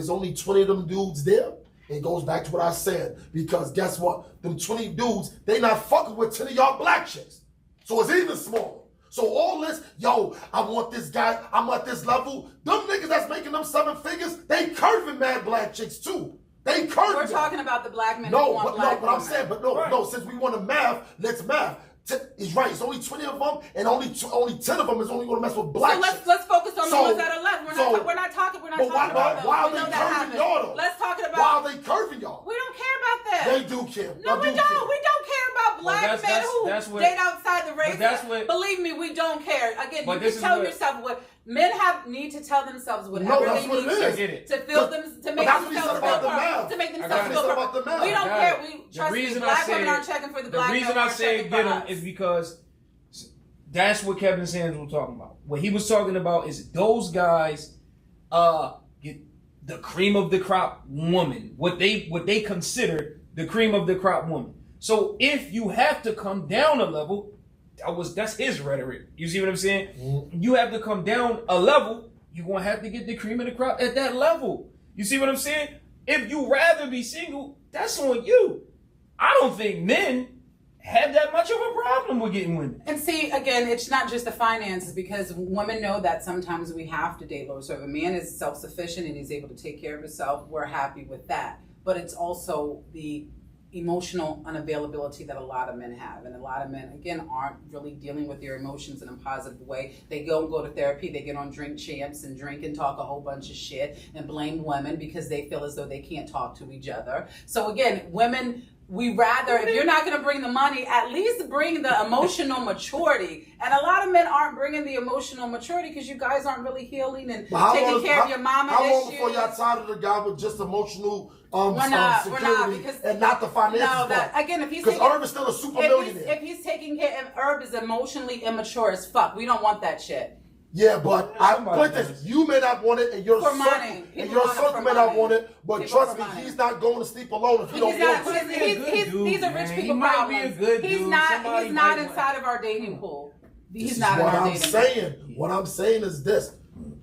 only 20 of them dudes there, it goes back to what I said. Because guess what? Them 20 dudes, they not fucking with 10 of y'all black chicks. So it's even smaller. So all this, I want this guy, I'm at this level. Them niggas that's making them 7 figures, they curving mad black chicks too. They curving. We're talking about the black men who want black women. I'm saying, since we want to math, let's math. He's right. It's only 20 of them, and only 10 of them is only going to mess with black. So let's focus on the ones that are left. We're not talking about them. Why are they curving y'all though? Let's talk about. Why are they curving y'all? We don't care about that. They do care. No, we don't. We don't care about black men who date outside the race. Believe me, we don't care. Again, you can tell yourself what men need to tell themselves whatever they need to feel them to make themselves feel proud. To make themselves feel proud. We don't care. Trust me, black women aren't checking for the black men. The reason I say get them is because that's what Kevin Samuels was talking about. What he was talking about is those guys get the cream of the crop woman. What they consider the cream of the crop woman. So if you have to come down a level, that's his rhetoric. You see what I'm saying? Mm-hmm. You have to come down a level, you're gonna have to get the cream of the crop at that level. You see what I'm saying? If you rather be single, that's on you. I don't think men have that much of a problem with getting women. And see, again, it's not just the finances, because women know that sometimes we have to date lower. So if a man is self-sufficient and he's able to take care of himself, we're happy with that. But it's also the emotional unavailability that a lot of men have, and a lot of men again aren't really dealing with their emotions in a positive way. They go to therapy, they get on Drink Champs and drink and talk a whole bunch of shit and blame women because they feel as though they can't talk to each other. So again, women We rather, if you're not going to bring the money, at least bring the emotional maturity. And a lot of men aren't bringing the emotional maturity because you guys aren't really healing and taking care of your mama issues. How long before y'all tired of the guy with just emotional security because, and not the finances? No, again, if he's because Irv is still a super millionaire. If he's taking care of Irv is emotionally immature as fuck. We don't want that shit. Yeah, but you may not want it, and your son may not want it. But trust me, he's not going to sleep alone if he don't want it. These are rich people problems. He's not inside of our dating pool. He's not in our dating pool. What I'm saying is this.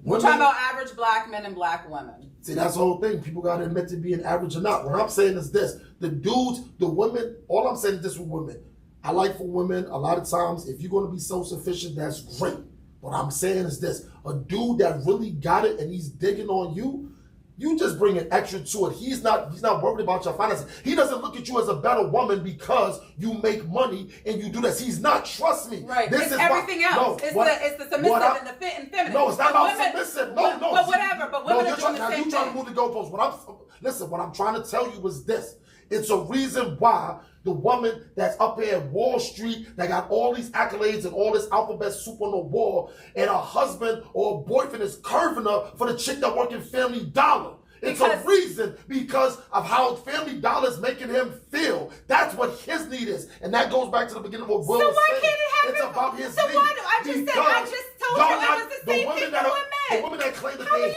We're talking about average black men and black women. See, that's the whole thing. People got to admit to being average or not. What I'm saying is this. The dudes, the women, all I'm saying is this with women. I like for women, a lot of times, if you're going to be self-sufficient, that's great. What I'm saying is this. A dude that really got it and he's digging on you, you just bring an extra to it. He's not worried about your finances. He doesn't look at you as a better woman because you make money and you do this. He's not. Trust me. Right. It's everything else. It's the submissive and the fit and feminine. No, it's not about submissive. No. But whatever. But women are doing the same thing. You're trying to move the goalposts. What I'm trying to tell you is this. It's a reason why the woman that's up here at Wall Street that got all these accolades and all this alphabet soup on the wall, and her husband or a boyfriend is curving her for the chick that work in Family Dollar. It's a reason because of how Family Dollar is making him feel. That's what his need is. And that goes back to the beginning of what Will was saying. So why can't it happen? It's about his need. So why I just told you it was the same thing for women. The women that claim that they...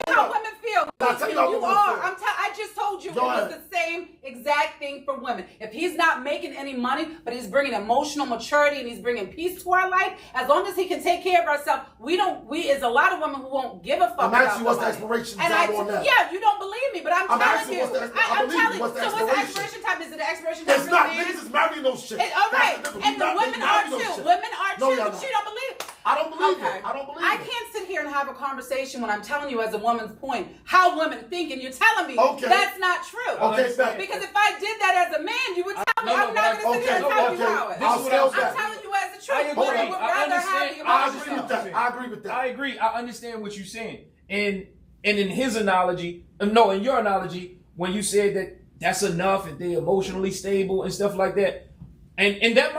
How women feel. I just told you it Go was ahead. the same exact thing for women. If he's not making any money, but he's bringing emotional maturity and he's bringing peace to our life, as long as he can take care of ourselves, we is a lot of women who won't give a fuck about I'm asking you what's the money. expiration time on that. Yeah, you don't believe me, but I'm telling you. I'm telling you. What's the So what's the expiration time? Is it the expiration time? It's not. Niggas is marrying those shit. All right. And the women are too. Women are too, but you don't believe it. I don't believe it. I can't sit here and have a conversation when I'm telling you as a woman's point how women think, and you're telling me that's not true. Okay, because if I did that as a man, you would tell me. I'm not going to sit here and tell you how it is. I'm telling you as the truth. Women would rather have the emotional. I agree with that. I agree. I understand what you're saying. And in his analogy, in your analogy, when you said that that's enough and they're emotionally stable and stuff like that, and that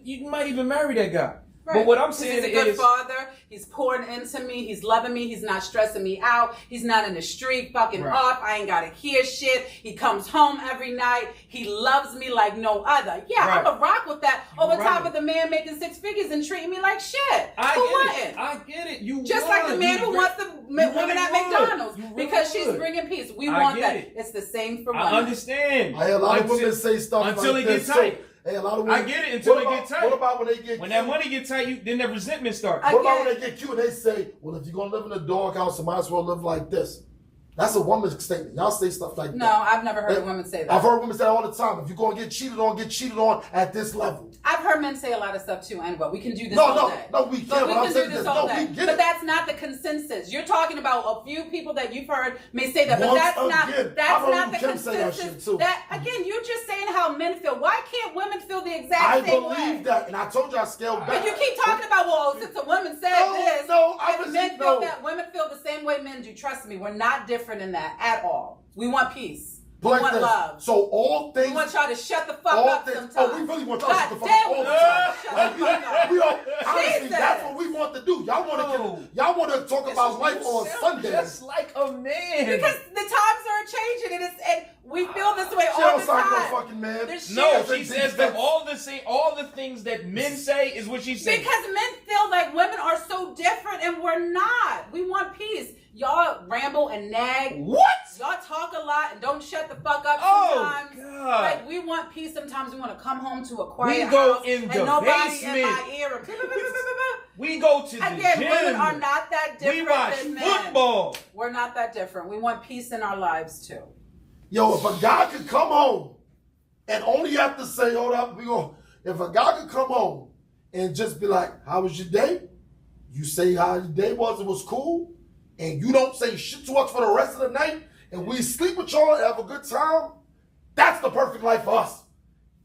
you might even marry that guy. Right. But what I'm saying is, he's a good father. He's pouring into me. He's loving me. He's not stressing me out. He's not in the street fucking off. I ain't got to hear shit. He comes home every night. He loves me like no other. Yeah, I'm a rock with that over top of the man making 6 figures and treating me like shit. I get it. You just like the man who wants the woman at McDonald's because she's bringing peace. We want that. It's the same for women. I understand. I hear a lot of women say stuff until like it gets tight. Hey, a lot of women, I get it until they get tight. What about when they get when that money gets tight? Then that resentment starts. What about when they get cute and they say, "Well, if you're gonna live in a doghouse, you might as well live like this." That's a woman's statement. Y'all say stuff like that. No, I've never heard a woman say that. I've heard women say that all the time. If you're gonna get cheated on at this level. I've heard men say a lot of stuff too, and we can do this all day. No, we can't. We can do this all day. But that's not the consensus. You're talking about a few people that you've heard may say that, but that's not the consensus. That again, you're just saying how men feel. Why can't women feel the exact same way? I believe that, and I told you I scaled back. But you keep talking about, well, since a woman said this, men feel that women feel the same way men do. Trust me, we're not different in that at all. We want peace. We want love. So all things. We want y'all to shut the fuck up sometimes. Oh, we really want y'all to shut the fuck up all the time. Honestly, that's what we want to do. Y'all want to talk about life on Sunday. Just like a man. Because the times are changing, and we feel this way all the time. No fucking man. No, she says that all the things that men say is what she says. Because men feel like women are so different, and we're not. We want peace. Y'all ramble and nag. What? Y'all talk a lot and don't shut the fuck up sometimes. Oh, God. Like, we want peace sometimes. We want to come home to a quiet house. We go in and the nobody basement. in my ear. We go to the gym. Again, women are not that different We watch than men. football. We're not that different. We want peace in our lives, too. Yo, if a guy could come home and only have to say, hold up, if a guy could come home and just be like, how was your day? You say how your day was, it was cool. And you don't say shit to us for the rest of the night, and we sleep with y'all and have a good time, that's the perfect life for us.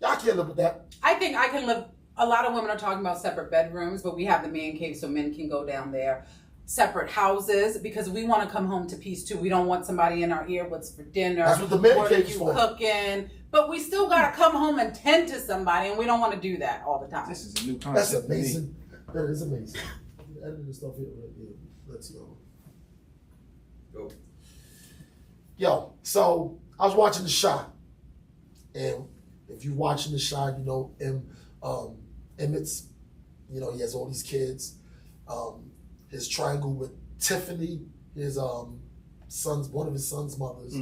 Y'all can't live with that. I think I can live. A lot of women are talking about separate bedrooms, but we have the man cave so men can go down there. separate houses because we want to come home to peace too. We don't want somebody in our ear, what's for dinner? That's what the man what cave's are you for. cooking? But we still got to come home and tend to somebody, and we don't want to do that all the time. This is a new concept. That's to me. amazing. That is amazing. Editing this stuff here, right here. Let's go. Yo, so I was watching The Shot, and if you're watching The Shot, you know Emmett's, you know, he has all these kids. His triangle with Tiffany, his one of his son's mothers,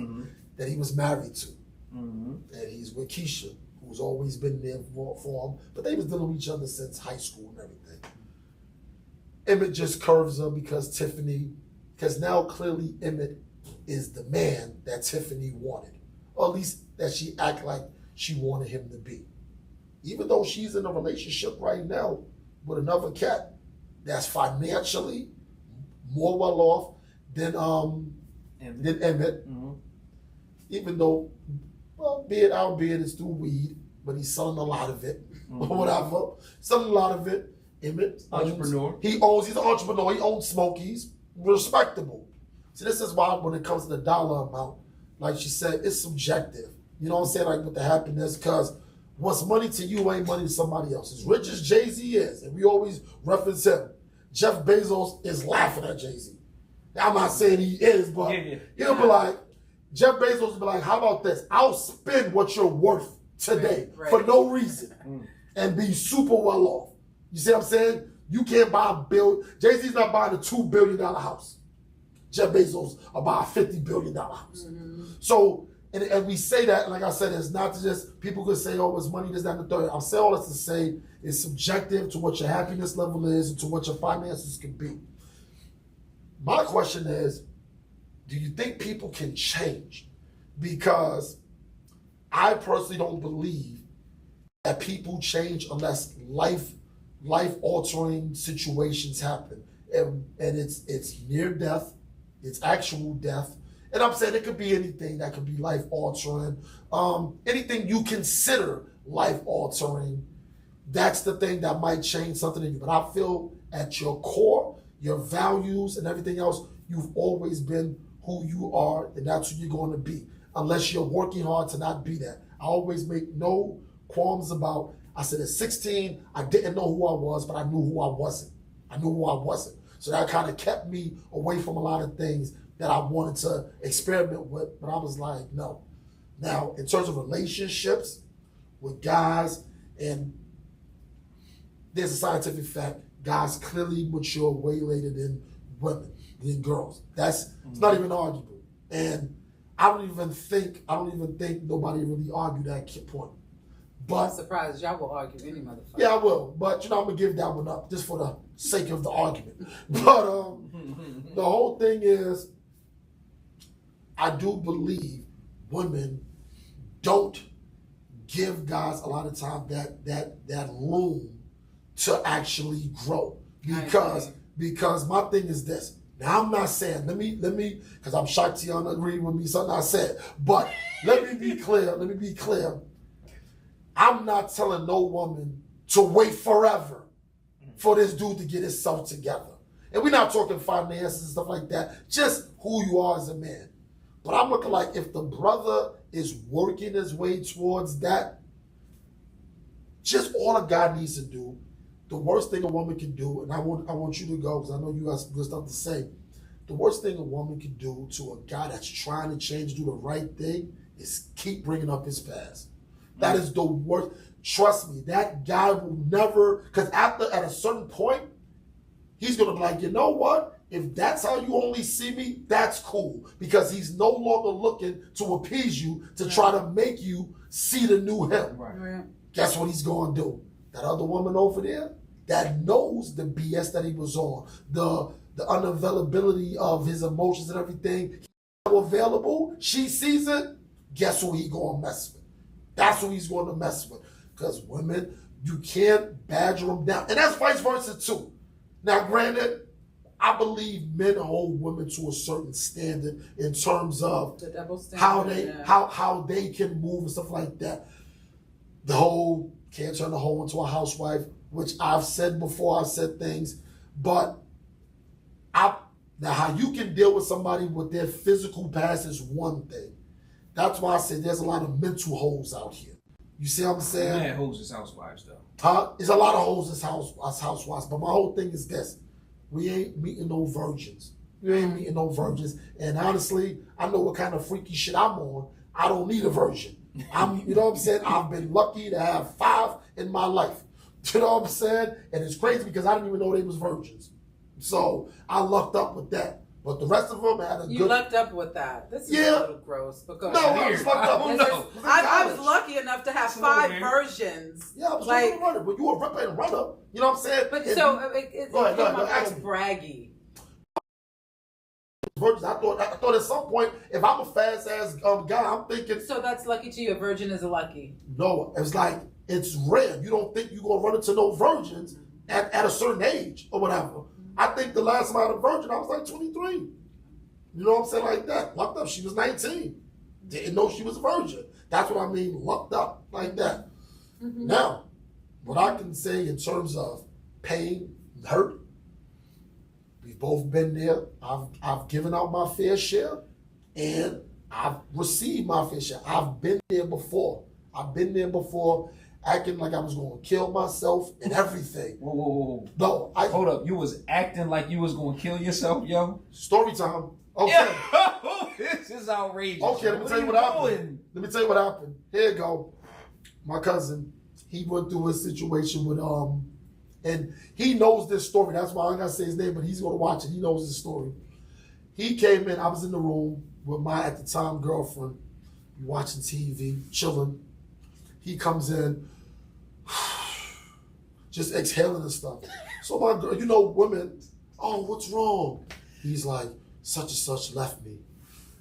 that he was married to, and he's with Keisha, who's always been there for him. But they was dealing with each other since high school and everything. Emmett just curves her because now clearly Emmett is the man that Tiffany wanted, or at least that she act like she wanted him to be. Even though she's in a relationship right now with another cat that's financially more well off than Emmett. Even though, well, albeit it's through weed, but he's selling a lot of it, or whatever. Selling a lot of it. Emmett, Entrepreneur. He's an entrepreneur. He owns Smokies. Respectable. See, this is why when it comes to the dollar amount, like she said, it's subjective. You know what I'm saying? Like with the happiness, because what's money to you ain't money to somebody else. As rich as Jay-Z is, and we always reference him, Jeff Bezos is laughing at Jay-Z. Now, I'm not saying he is, but he'll be like, Jeff Bezos will be like, how about this? I'll spend what you're worth today for no reason and be super well off. You see what I'm saying? You can't buy a bill. Jay-Z's not buying a $2 billion house. Jeff Bezos will buy a $50 billion house. So, and we say that, like I said, it's not to just, people could say, oh, it's money, this, that, and the third. I'll say all this to say it's subjective to what your happiness level is and to what your finances can be. My question is, do you think people can change? Because I personally don't believe that people change unless life-altering situations happen. And it's near death, it's actual death. And I'm saying it could be anything that could be life-altering. Anything you consider life-altering, that's the thing that might change something in you. But I feel at your core, your values and everything else, you've always been who you are, and that's who you're going to be, unless you're working hard to not be that. I always make no qualms about, I said at 16, I didn't know who I was, but I knew who I wasn't. So that kind of kept me away from a lot of things that I wanted to experiment with, but I was like, no. Now, in terms of relationships with guys, and there's a scientific fact, guys clearly mature way later than women, than girls. It's not even arguable. And I don't even think nobody really argued that point. But I'm surprised y'all will argue any motherfucker. Yeah, I will. But, I'm going to give that one up just for the sake of the argument. But the whole thing is, I do believe women don't give guys a lot of time that room to actually grow. Because my thing is this. Now, I'm not saying, let me, because I'm shocked Tiana agreed with me, something I said. But let me be clear. I'm not telling no woman to wait forever for this dude to get himself together. And we're not talking finances and stuff like that, just who you are as a man. But I'm looking like if the brother is working his way towards that, just all a guy needs to do, the worst thing a woman can do, and I want you to go because I know you got some good stuff to say. The worst thing a woman can do to a guy that's trying to change, do the right thing, is keep bringing up his past. That is the worst. Trust me, that guy will never, because at a certain point, he's going to be like, you know what? If that's how you only see me, that's cool. Because he's no longer looking to appease you, to try to make you see the new him. Right. Guess what he's going to do? That other woman over there that knows the BS that he was on, the unavailability of his emotions and everything, he's available, she sees it, guess who he going to mess with? That's who he's going to mess with. Because women, you can't badger them down. And that's vice versa too. Now, granted, I believe men hold women to a certain standard in terms of the double standard, how they can move and stuff like that. The whole can't turn the hoe into a housewife, which I've said before, I've said things, but Now, how you can deal with somebody with their physical past is one thing. That's why I said there's a lot of mental hoes out here. You see what I'm saying? Man, hoes as housewives though. There's a lot of hoes as housewives. But my whole thing is this: we ain't meeting no virgins. You ain't meeting no virgins. And honestly, I know what kind of freaky shit I'm on. I don't need a virgin. You know what I'm saying? I've been lucky to have 5 in my life. You know what I'm saying? And it's crazy because I didn't even know they was virgins. So I lucked up with that. But the rest of them had a good... You lucked up with that. This is a little gross. Because I was lucked up. I was lucky enough to have 5 versions. Yeah, I was like, runner, but you were a ripper and runner. You know what I'm saying? But it came up as braggy. Virgins. I thought at some point, if I'm a fast ass guy, I'm thinking... So that's lucky to you. A virgin is a lucky. No, it's like, it's rare. You don't think you're going to run into no virgins at a certain age or whatever. I think the last time I had a virgin, I was like 23. You know what I'm saying? Like that. Lucked up. She was 19. Didn't know she was a virgin. That's what I mean, lucked up like that. Mm-hmm. Now, what I can say in terms of pain and hurt, we've both been there. I've given out my fair share, and I've received my fair share. I've been there before. Acting like I was going to kill myself and everything. Whoa. No, hold up. You was acting like you was going to kill yourself, yo? Story time. Okay. Yeah. This is outrageous. Okay, let me tell you what happened. Here you go. My cousin, he went through a situation with, and he knows this story. That's why I got to say his name, but he's going to watch it. He knows this story. He came in. I was in the room with my, at the time, girlfriend. We watching TV, chilling. He comes in, just exhaling and stuff. So my girl, you know, women, oh, what's wrong? He's like, such and such left me.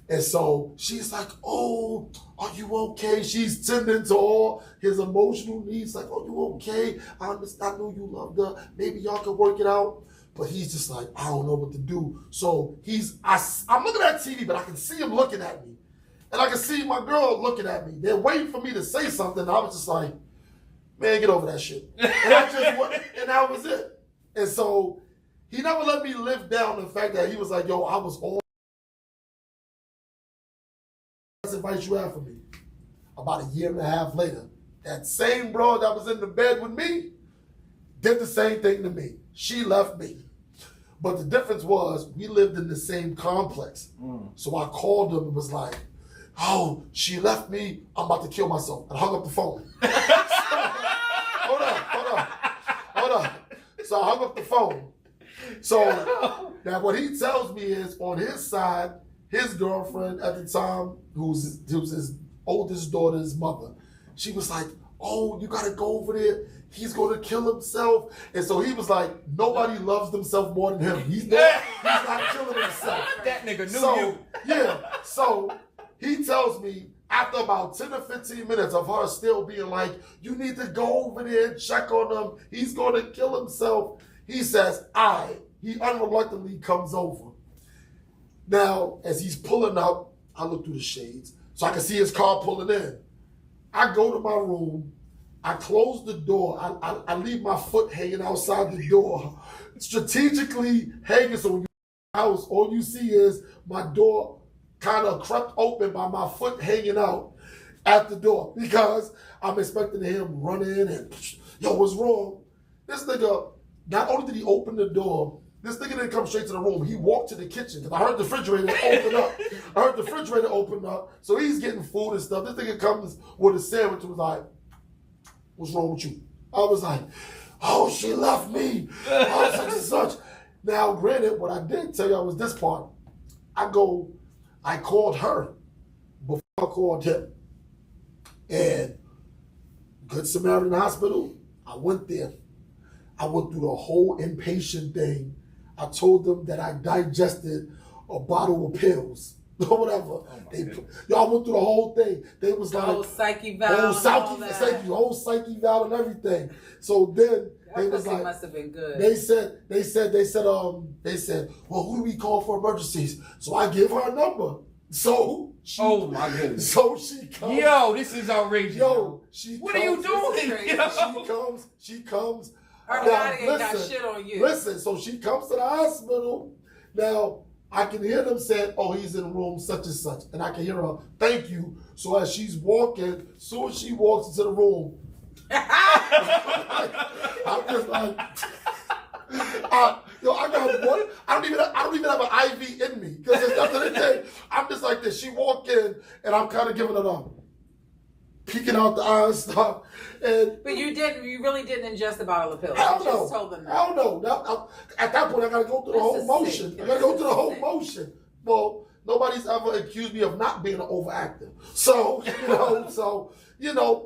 And so she's like, oh, are you okay? She's tending to all his emotional needs. Like, oh, you okay? I understand. I know you loved her. Maybe y'all can work it out. But he's just like, I don't know what to do. So I'm looking at TV, but I can see him looking at me. And I can see my girl looking at me. They're waiting for me to say something. I was just like, man, get over that shit. And I just went, and that was it. And so he never let me live down the fact that he was like, yo, I was all advice you have for me. About a year and a half later, that same bro that was in the bed with me did the same thing to me. She left me. But the difference was we lived in the same complex. So I called him and was like, oh, she left me. I'm about to kill myself. And hung up the phone. Hold on. So I hung up the phone. So now what he tells me is on his side, his girlfriend at the time, who's his oldest daughter's mother, she was like, oh, you got to go over there. He's going to kill himself. And so he was like, nobody loves themselves more than him. He's not killing himself. That nigga knew you. Yeah. So he tells me after about 10 or 15 minutes of her still being like, you need to go over there and check on him. He's going to kill himself. He says, he unreluctantly comes over. Now, as he's pulling up, I look through the shades so I can see his car pulling in. I go to my room. I close the door. I leave my foot hanging outside the door, strategically hanging so when you house, all you see is my door kind of crept open by my foot hanging out at the door because I'm expecting him run in and, yo, what's wrong? This nigga, not only did he open the door, this nigga didn't come straight to the room. He walked to the kitchen because I heard the refrigerator open up. So he's getting food and stuff. This nigga comes with a sandwich and was like, what's wrong with you? I was like, oh, she left me. Oh, such and such. Now, granted, what I did tell y'all was this part. I called her before I called him. And Good Samaritan Hospital, I went there. I went through the whole inpatient thing. I told them that I digested a bottle of pills or whatever. Y'all went through the whole thing. They was like, whole psyche valve, whole psyche valve and everything. So then they was like, must have been good. They said, well, who do we call for emergencies? So I give her a number. So oh my goodness. So she comes. Yo, this is outrageous. What are you doing? She comes. Her body ain't got shit on you. Listen, so she comes to the hospital. Now, I can hear them saying, oh, he's in room such and such. And I can hear her, thank you. So as she's walking, soon as she walks into the room, I'm just like, I got one. I don't even have an IV in me because there's nothing in there. I'm just like this. She walked in, and I'm kind of giving it up, peeking out the eyes and stuff. But you really didn't ingest a bottle of pills. I You don't know. just told them that. I don't know. Now, at that point, I got to go through the whole motion. I got to go through the whole motion. Well, nobody's ever accused me of not being an overactor. So,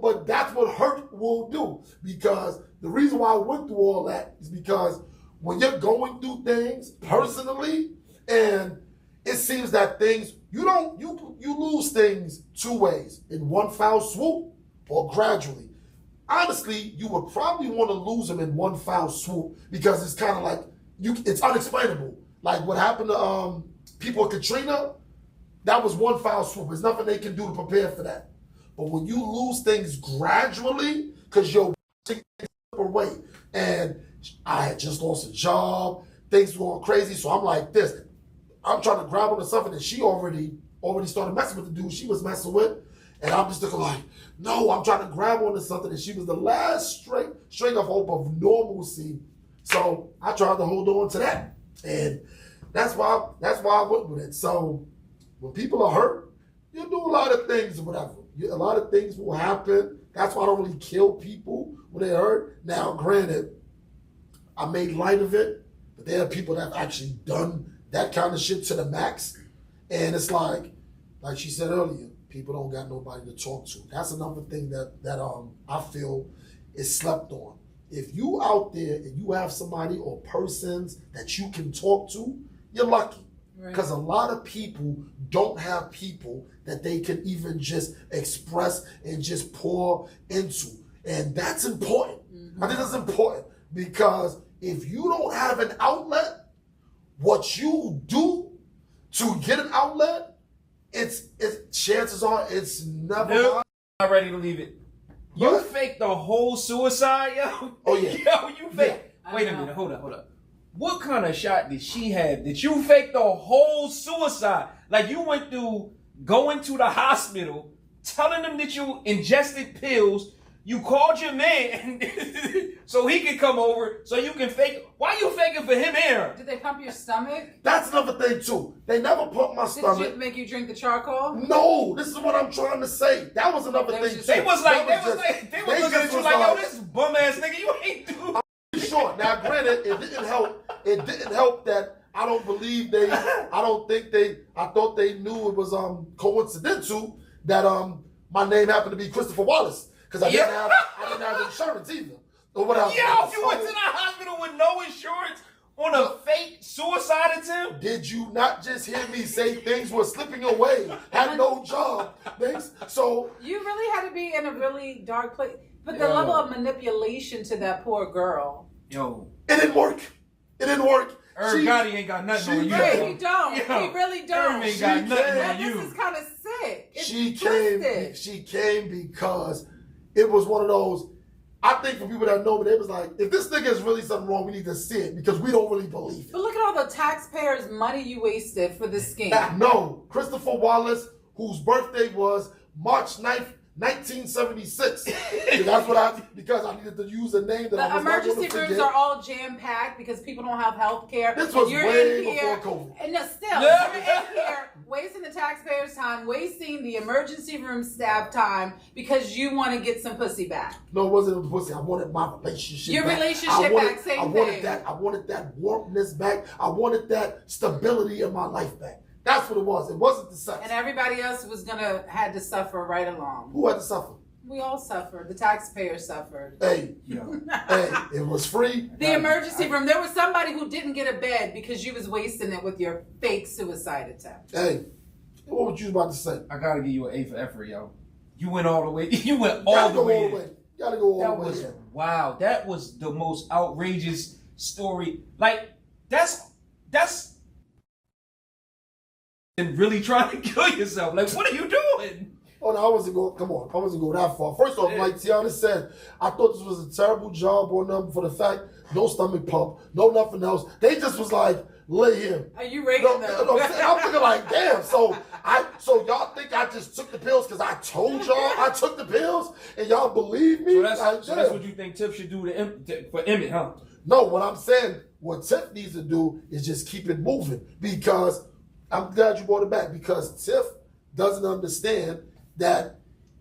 but that's what hurt will do. Because the reason why I went through all that is because when you're going through things personally, and it seems that things, you lose things two ways, in one foul swoop or gradually. Honestly, you would probably want to lose them in one foul swoop because it's kind of like, it's unexplainable. Like what happened to people with Katrina, that was one foul swoop. There's nothing they can do to prepare for that. But when you lose things gradually, because you're taking away, and I had just lost a job, things were going crazy, so I'm like this. I'm trying to grab onto something that she already started messing with the dude she was messing with, and I'm just looking like, no, I'm trying to grab onto something that she was the last string of hope of normalcy. So I tried to hold on to that, and that's why I went with it. So when people are hurt, you do a lot of things or whatever. A lot of things will happen. That's why I don't really kill people when they're hurt. Now, granted, I made light of it, but there are people that have actually done that kind of shit to the max. And it's like she said earlier, people don't got nobody to talk to. That's another thing that I feel is slept on. If you out there and you have somebody or persons that you can talk to, you're lucky. Because a lot of people don't have people that they can even just express and just pour into. And that's important. Mm-hmm. I think that's important because if you don't have an outlet, what you do to get an outlet, chances are it's never. Nope. I'm ready to leave it. You faked the whole suicide, yo. Oh yeah. Yo, you faked. Yeah. Wait a minute. Hold up. What kind of shot did she have that you faked the whole suicide? Like you went through going to the hospital, telling them that you ingested pills. You called your man so he could come over so you can fake. Why you faking for him here? Did they pump your stomach? That's another thing too. They never pumped my stomach. Did they make you drink the charcoal? No, this is what I'm trying to say. That was another thing. They was looking at you like, yo, this is bum ass nigga. You ain't do. Sure. Now, granted, it didn't help. It didn't help that I don't believe they. I don't think they. I thought they knew it was coincidental that my name happened to be Christopher Wallace because I didn't have insurance either or whatever. Yo, you went to the hospital with no insurance on a fake suicide attempt. Did you not just hear me say things were slipping away? Had no job. So you really had to be in a really dark place. But the level of manipulation to that poor girl. Yo. It didn't work. Irv Gotti ain't got nothing on you. Right, he don't. He really don't. Irv ain't got nothing on you. This is kind of sick. It's she came because it was one of those, I think for people that know me, they was like, if this nigga is really something wrong, we need to see it because we don't really believe it. But look at all the taxpayers' money you wasted for this scheme. No, Christopher Wallace, whose birthday was March 9th, 1976. Because I needed to use a name that the I was not going to forget. emergency rooms are all jam-packed because people don't have health care. This was way before COVID. And still, you're in here wasting the taxpayers' time, wasting the emergency room staff time because you want to get some pussy back. No, it wasn't a pussy. I wanted my relationship Your back. relationship back, same thing. I wanted that warmness back. I wanted that stability in my life back. That's what it was. It wasn't the sex. And everybody else had to suffer right along. Who had to suffer? We all suffered. The taxpayers suffered. Hey, it was free. The emergency room. There was somebody who didn't get a bed because you was wasting it with your fake suicide attempt. Hey, what were you about to say? I gotta give you an A for effort, yo. You went all the way. You went all the way. You gotta go all the way. Wow. That was the most outrageous story. Like that's. And really trying to kill yourself. Like, what are you doing? Oh no, I wasn't going. Come on, I wasn't going that far. First off, like Tiana said, I thought this was a terrible job on them for the fact no stomach pump, no nothing else. They just was like, lay here. Are you rating them? I'm thinking like, damn. So y'all think I just took the pills because I told y'all I took the pills and y'all believe me? So that's what you think Tiff should do for Emmett, huh? No, what I'm saying, what Tiff needs to do is just keep it moving, because I'm glad you brought it back, because Tiff doesn't understand that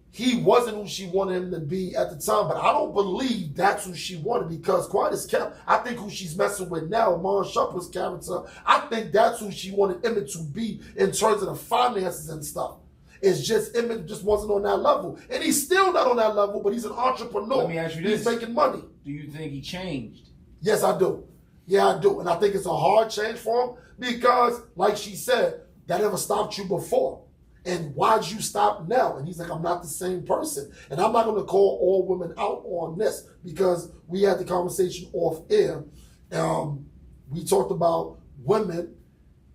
he wasn't who she wanted him to be at the time. But I don't believe that's who she wanted, because quite as kept, I think who she's messing with now, Mon Shepard's character, I think that's who she wanted Emmett to be in terms of the finances and stuff. It's just Emmett just wasn't on that level. And he's still not on that level, but he's an entrepreneur. Let me ask you this. He's making money. Do you think he changed? Yes, I do. Yeah, I do. And I think it's a hard change for him because, like she said, that never stopped you before. And why'd you stop now? And he's like, I'm not the same person. And I'm not going to call all women out on this, because we had the conversation off air. We talked about women.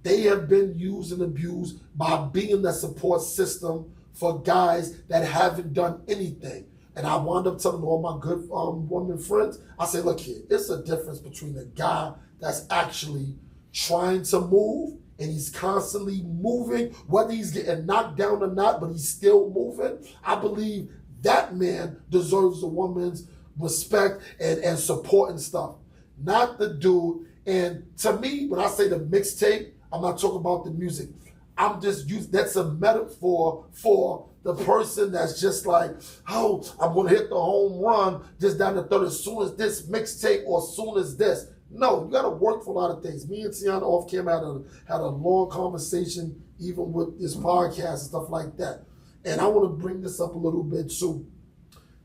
They have been used and abused by being the support system for guys that haven't done anything. And I wound up telling all my good women friends, I say, look here, it's a difference between a guy that's actually trying to move and he's constantly moving, whether he's getting knocked down or not, but he's still moving. I believe that man deserves a woman's respect and support and stuff, not the dude. And to me, when I say the mixtape, I'm not talking about the music. I'm just using, that's a metaphor for the person that's just like, oh, I'm going to hit the home run just down the third as soon as this mixtape or as soon as this. No, you got to work for a lot of things. Me and Tiana off camera had a long conversation, even with this podcast and stuff like that. And I want to bring this up a little bit too.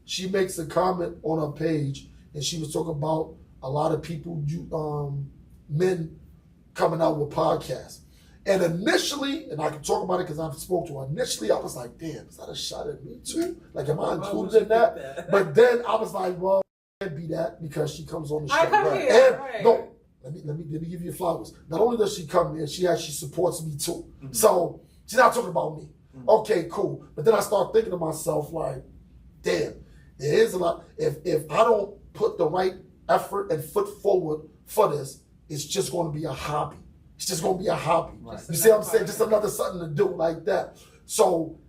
She makes a comment on her page, and she was talking about a lot of people, men coming out with podcasts. And initially, and I can talk about it because I've spoke to her, initially I was like, damn, is that a shot at me too? Like, am I included in that? But then I was like, well, it can't be that because she comes on the show. I come here, right. No, let me give you flowers. Not only does she come here, she actually supports me too. Mm-hmm. So she's not talking about me. Mm-hmm. Okay, cool. But then I start thinking to myself, like, damn, there is a lot. If I don't put the right effort and foot forward for this, it's just going to be a hobby. It's just going to be a hobby. Right. You see what I'm saying? Just another something to do like that. So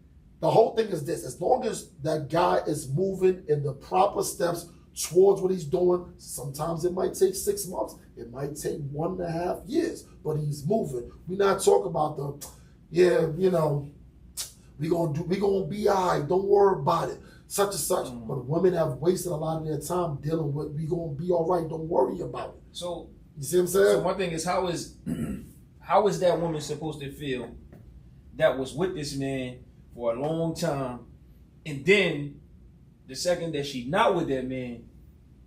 the whole thing is this. As long as that guy is moving in the proper steps towards what he's doing, sometimes it might take 6 months. It might take 1.5 years, but he's moving. We're not talking about we're going to be all right. Don't worry about it. Such and such. Mm. But women have wasted a lot of their time dealing with, we're going to be all right. Don't worry about it. So, you see what I'm saying? So my thing is, how is that woman supposed to feel that was with this man for a long time, and then the second that she not with that man,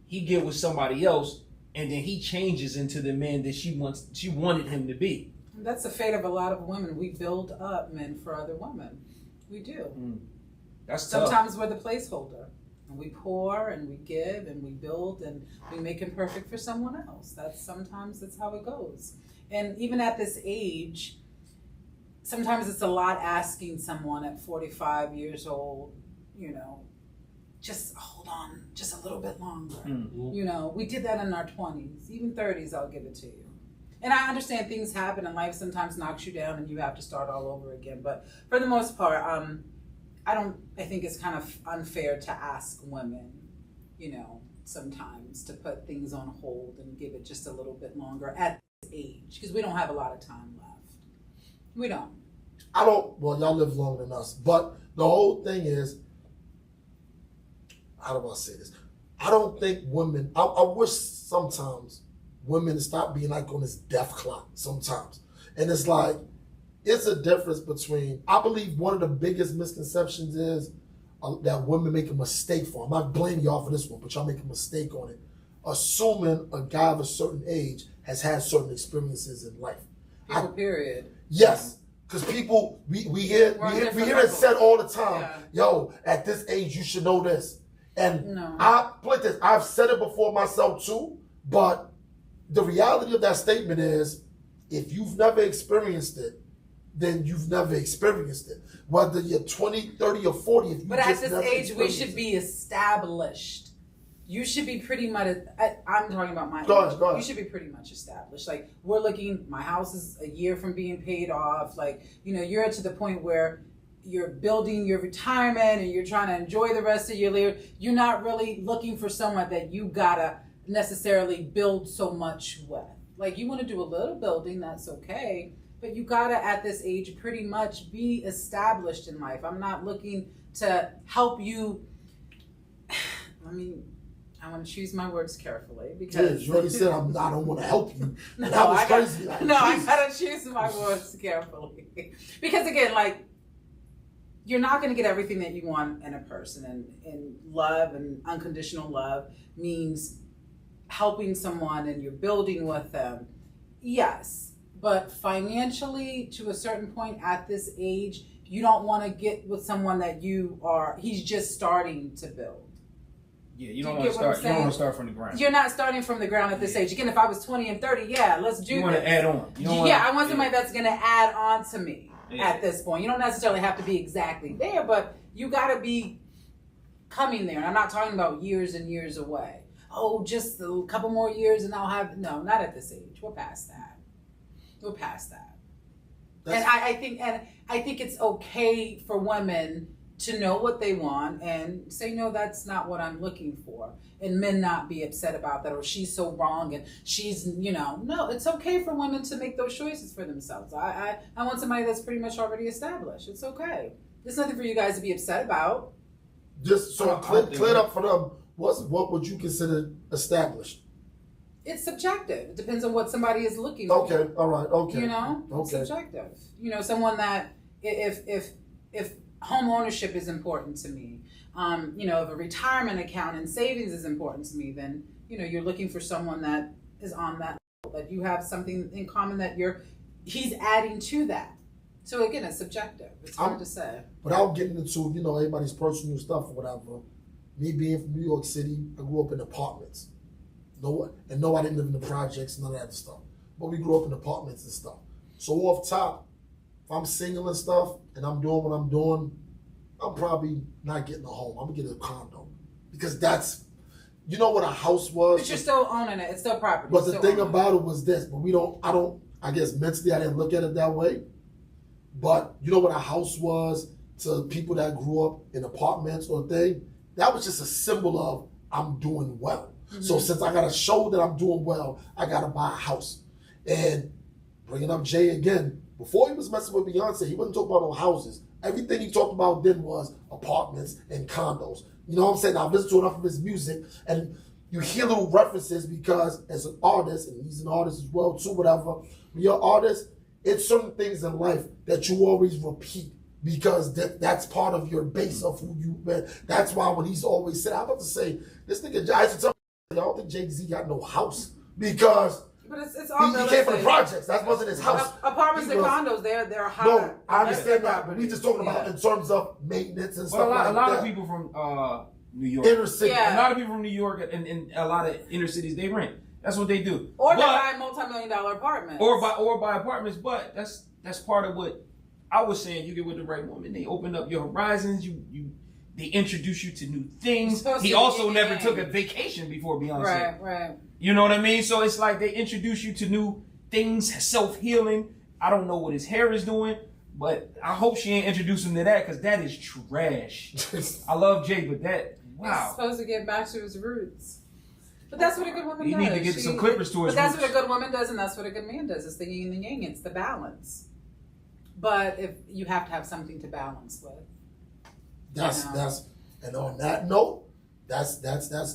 he get with somebody else, and then he changes into the man that she wanted him to be? That's the fate of a lot of women. We build up men for other women. We do. That's sometimes tough. We're the placeholder. And we pour and we give and we build and we make him perfect for someone else. Sometimes that's how it goes. And even at this age, sometimes it's a lot asking someone at 45 years old, just hold on just a little bit longer. Mm-hmm. We did that in our 20s, even 30s, I'll give it to you. And I understand things happen and life sometimes knocks you down and you have to start all over again. But for the most part, I think it's kind of unfair to ask women, sometimes to put things on hold and give it just a little bit longer at this age, because we don't have a lot of time left. We don't. Well, y'all live longer than us, but the whole thing is, how do I say this? I don't think women, I wish sometimes women stop being like on this death clock sometimes. And it's like, it's a difference between, I believe one of the biggest misconceptions is that women make a mistake for. I'm not blaming y'all for this one, but y'all make a mistake on it. Assuming a guy of a certain age has had certain experiences in life. Period. Yes, because people, we hear it said all the time, yo, at this age you should know this. And no. I've said it before myself too, but the reality of that statement is, if you've never experienced it, then you've never experienced it. Whether you're 20, 30, or 40, if you but just at never this age, we experienced should it. be established. You should be pretty much. I'm talking about my age. Go ahead. You should be pretty much established. Like we're looking. My house is a year from being paid off. Like you're to the point where you're building your retirement and you're trying to enjoy the rest of your life. You're not really looking for someone that you gotta necessarily build so much with. Like you want to do a little building, that's okay. But you gotta at this age pretty much be established in life. I'm not looking to help you. I want to choose my words carefully because you already said I don't want to help you. No, That was crazy. Like, I gotta choose my words carefully because again, like you're not going to get everything that you want in a person, and love and unconditional love means helping someone and you're building with them. Yes, but financially, to a certain point at this age, you don't want to get with someone that he's just starting to build. Yeah, you don't want to start. You don't want to start from the ground. You're not starting from the ground at this age. Again, if I was 20 and 30, yeah, let's do. You want to add on. I want somebody that's going to add on to me at this point. You don't necessarily have to be exactly there, but you got to be coming there. And I'm not talking about years and years away. Oh, just a couple more years and I'll have. No, not at this age. We're past that. And I think it's okay for women to know what they want and say, no, that's not what I'm looking for. And men not be upset about that, or she's so wrong and she's, no, it's okay for women to make those choices for themselves. I want somebody that's pretty much already established. It's okay. There's nothing for you guys to be upset about. Just so clear up for them, what would you consider established? It's subjective. It depends on what somebody is looking for. Okay, all right, okay. It's subjective. Someone that if home ownership is important to me, if a retirement account and savings is important to me, then you're looking for someone that is on that level, that you have something in common that he's adding to that. So again, it's subjective. It's hard to say. Without getting into everybody's personal stuff or whatever, me being from New York City, I grew up in apartments. No, I didn't live in the projects, none of that stuff. But we grew up in apartments and stuff. So off top, if I'm single and stuff and I'm doing what I'm doing, I'm probably not getting a home. I'm gonna get a condo. Because that's, what a house was. But you're still owning it. It's still property. But the thing about it was this, I guess mentally I didn't look at it that way. But you know what a house was to people that grew up in apartments or thing? That was just a symbol of I'm doing well. Mm-hmm. So since I gotta show that I'm doing well, I gotta buy a house. And bringing up Jay again, before he was messing with Beyonce, he wasn't talking about no houses. Everything he talked about then was apartments and condos. You know what I'm saying? I've listened to enough of his music, and you hear little references because as an artist, and he's an artist as well too, whatever, when you're an artist, it's certain things in life that you always repeat because that's part of your base of who you've been. That's why when he's always said, I'm about to say, this nigga, I used to tell me, I don't think Jay-Z got no house because but it's all he came from the projects. That wasn't his house. Apartments and condos, they're high. No, I understand that, but we just talking about in terms of maintenance and stuff like that. A lot of people from New York. Inner city. Yeah. A lot of people from New York and a lot of inner cities, they rent. That's what they do. Or they buy multi-million-dollar apartments. Or buy apartments, but that's part of what I was saying. You get with the right woman, they open up your horizons, they introduce you to new things. He also never took a vacation before Beyonce. Right. You know what I mean? So it's like they introduce you to new things, self-healing. I don't know what his hair is doing, but I hope she ain't introduced him to that because that is trash. I love Jay, but wow. He's supposed to get back to his roots. But that's what a good woman does. You need to get some clippers to his But that's roots. what a good woman does, and that's what a good man does. It's the yin and the yang. It's the balance. But if you have to have something to balance with. And on that note, that's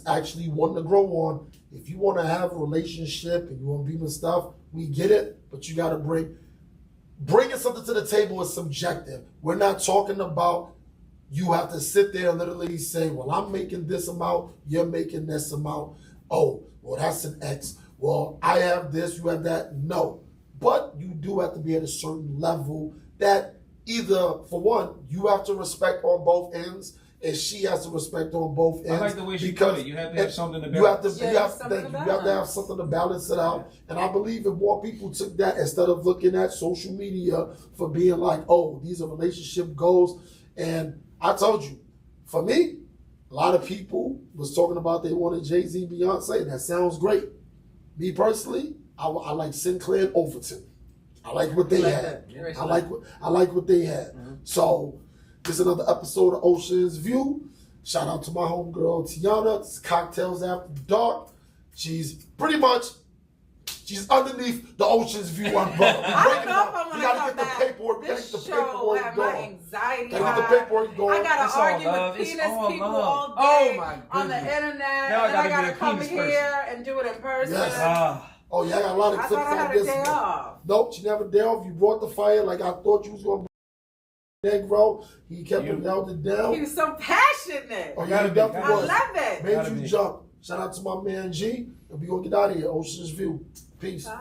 actually one to grow on. If you want to have a relationship and you want to be with stuff, we get it, but you got to bringing something to the table is subjective. We're not talking about you have to sit there and literally say, well, I'm making this amount, you're making this amount. Oh, well, that's an X. Well, I have this, you have that. No, but you do have to be at a certain level that either, for one, you have to respect on both ends, and she has to respect on both ends. I like the way she put it. You have to have something to balance. You have to have something to balance it out. And I believe if more people took that instead of looking at social media for being like, oh, these are relationship goals. And I told you, for me, a lot of people was talking about they wanted Jay-Z, Beyonce. That sounds great. Me personally, I like Sinclair and Overton. I like what they had. I like what they had. Mm-hmm. So this is another episode of Ocean's View. Shout out to my homegirl Tiana. It's Cocktails After Dark. She's underneath the Ocean's View umbrella. I don't know if I'm gonna come back. This show had my anxiety. Gotta get the paperwork going. I gotta argue with penis people all day on the internet, and I gotta come here and do it in person. Yes. Oh yeah, I got a lot of clips like this. I had a day off. Nope, you never day off. You brought the fire like I thought you was gonna. Negro, he kept held it down. He was so passionate. Oh, yeah, definitely was. I love it. Made you jump. Shout out to my man G, and we gonna get out of here. Ocean's View. Peace. Bye.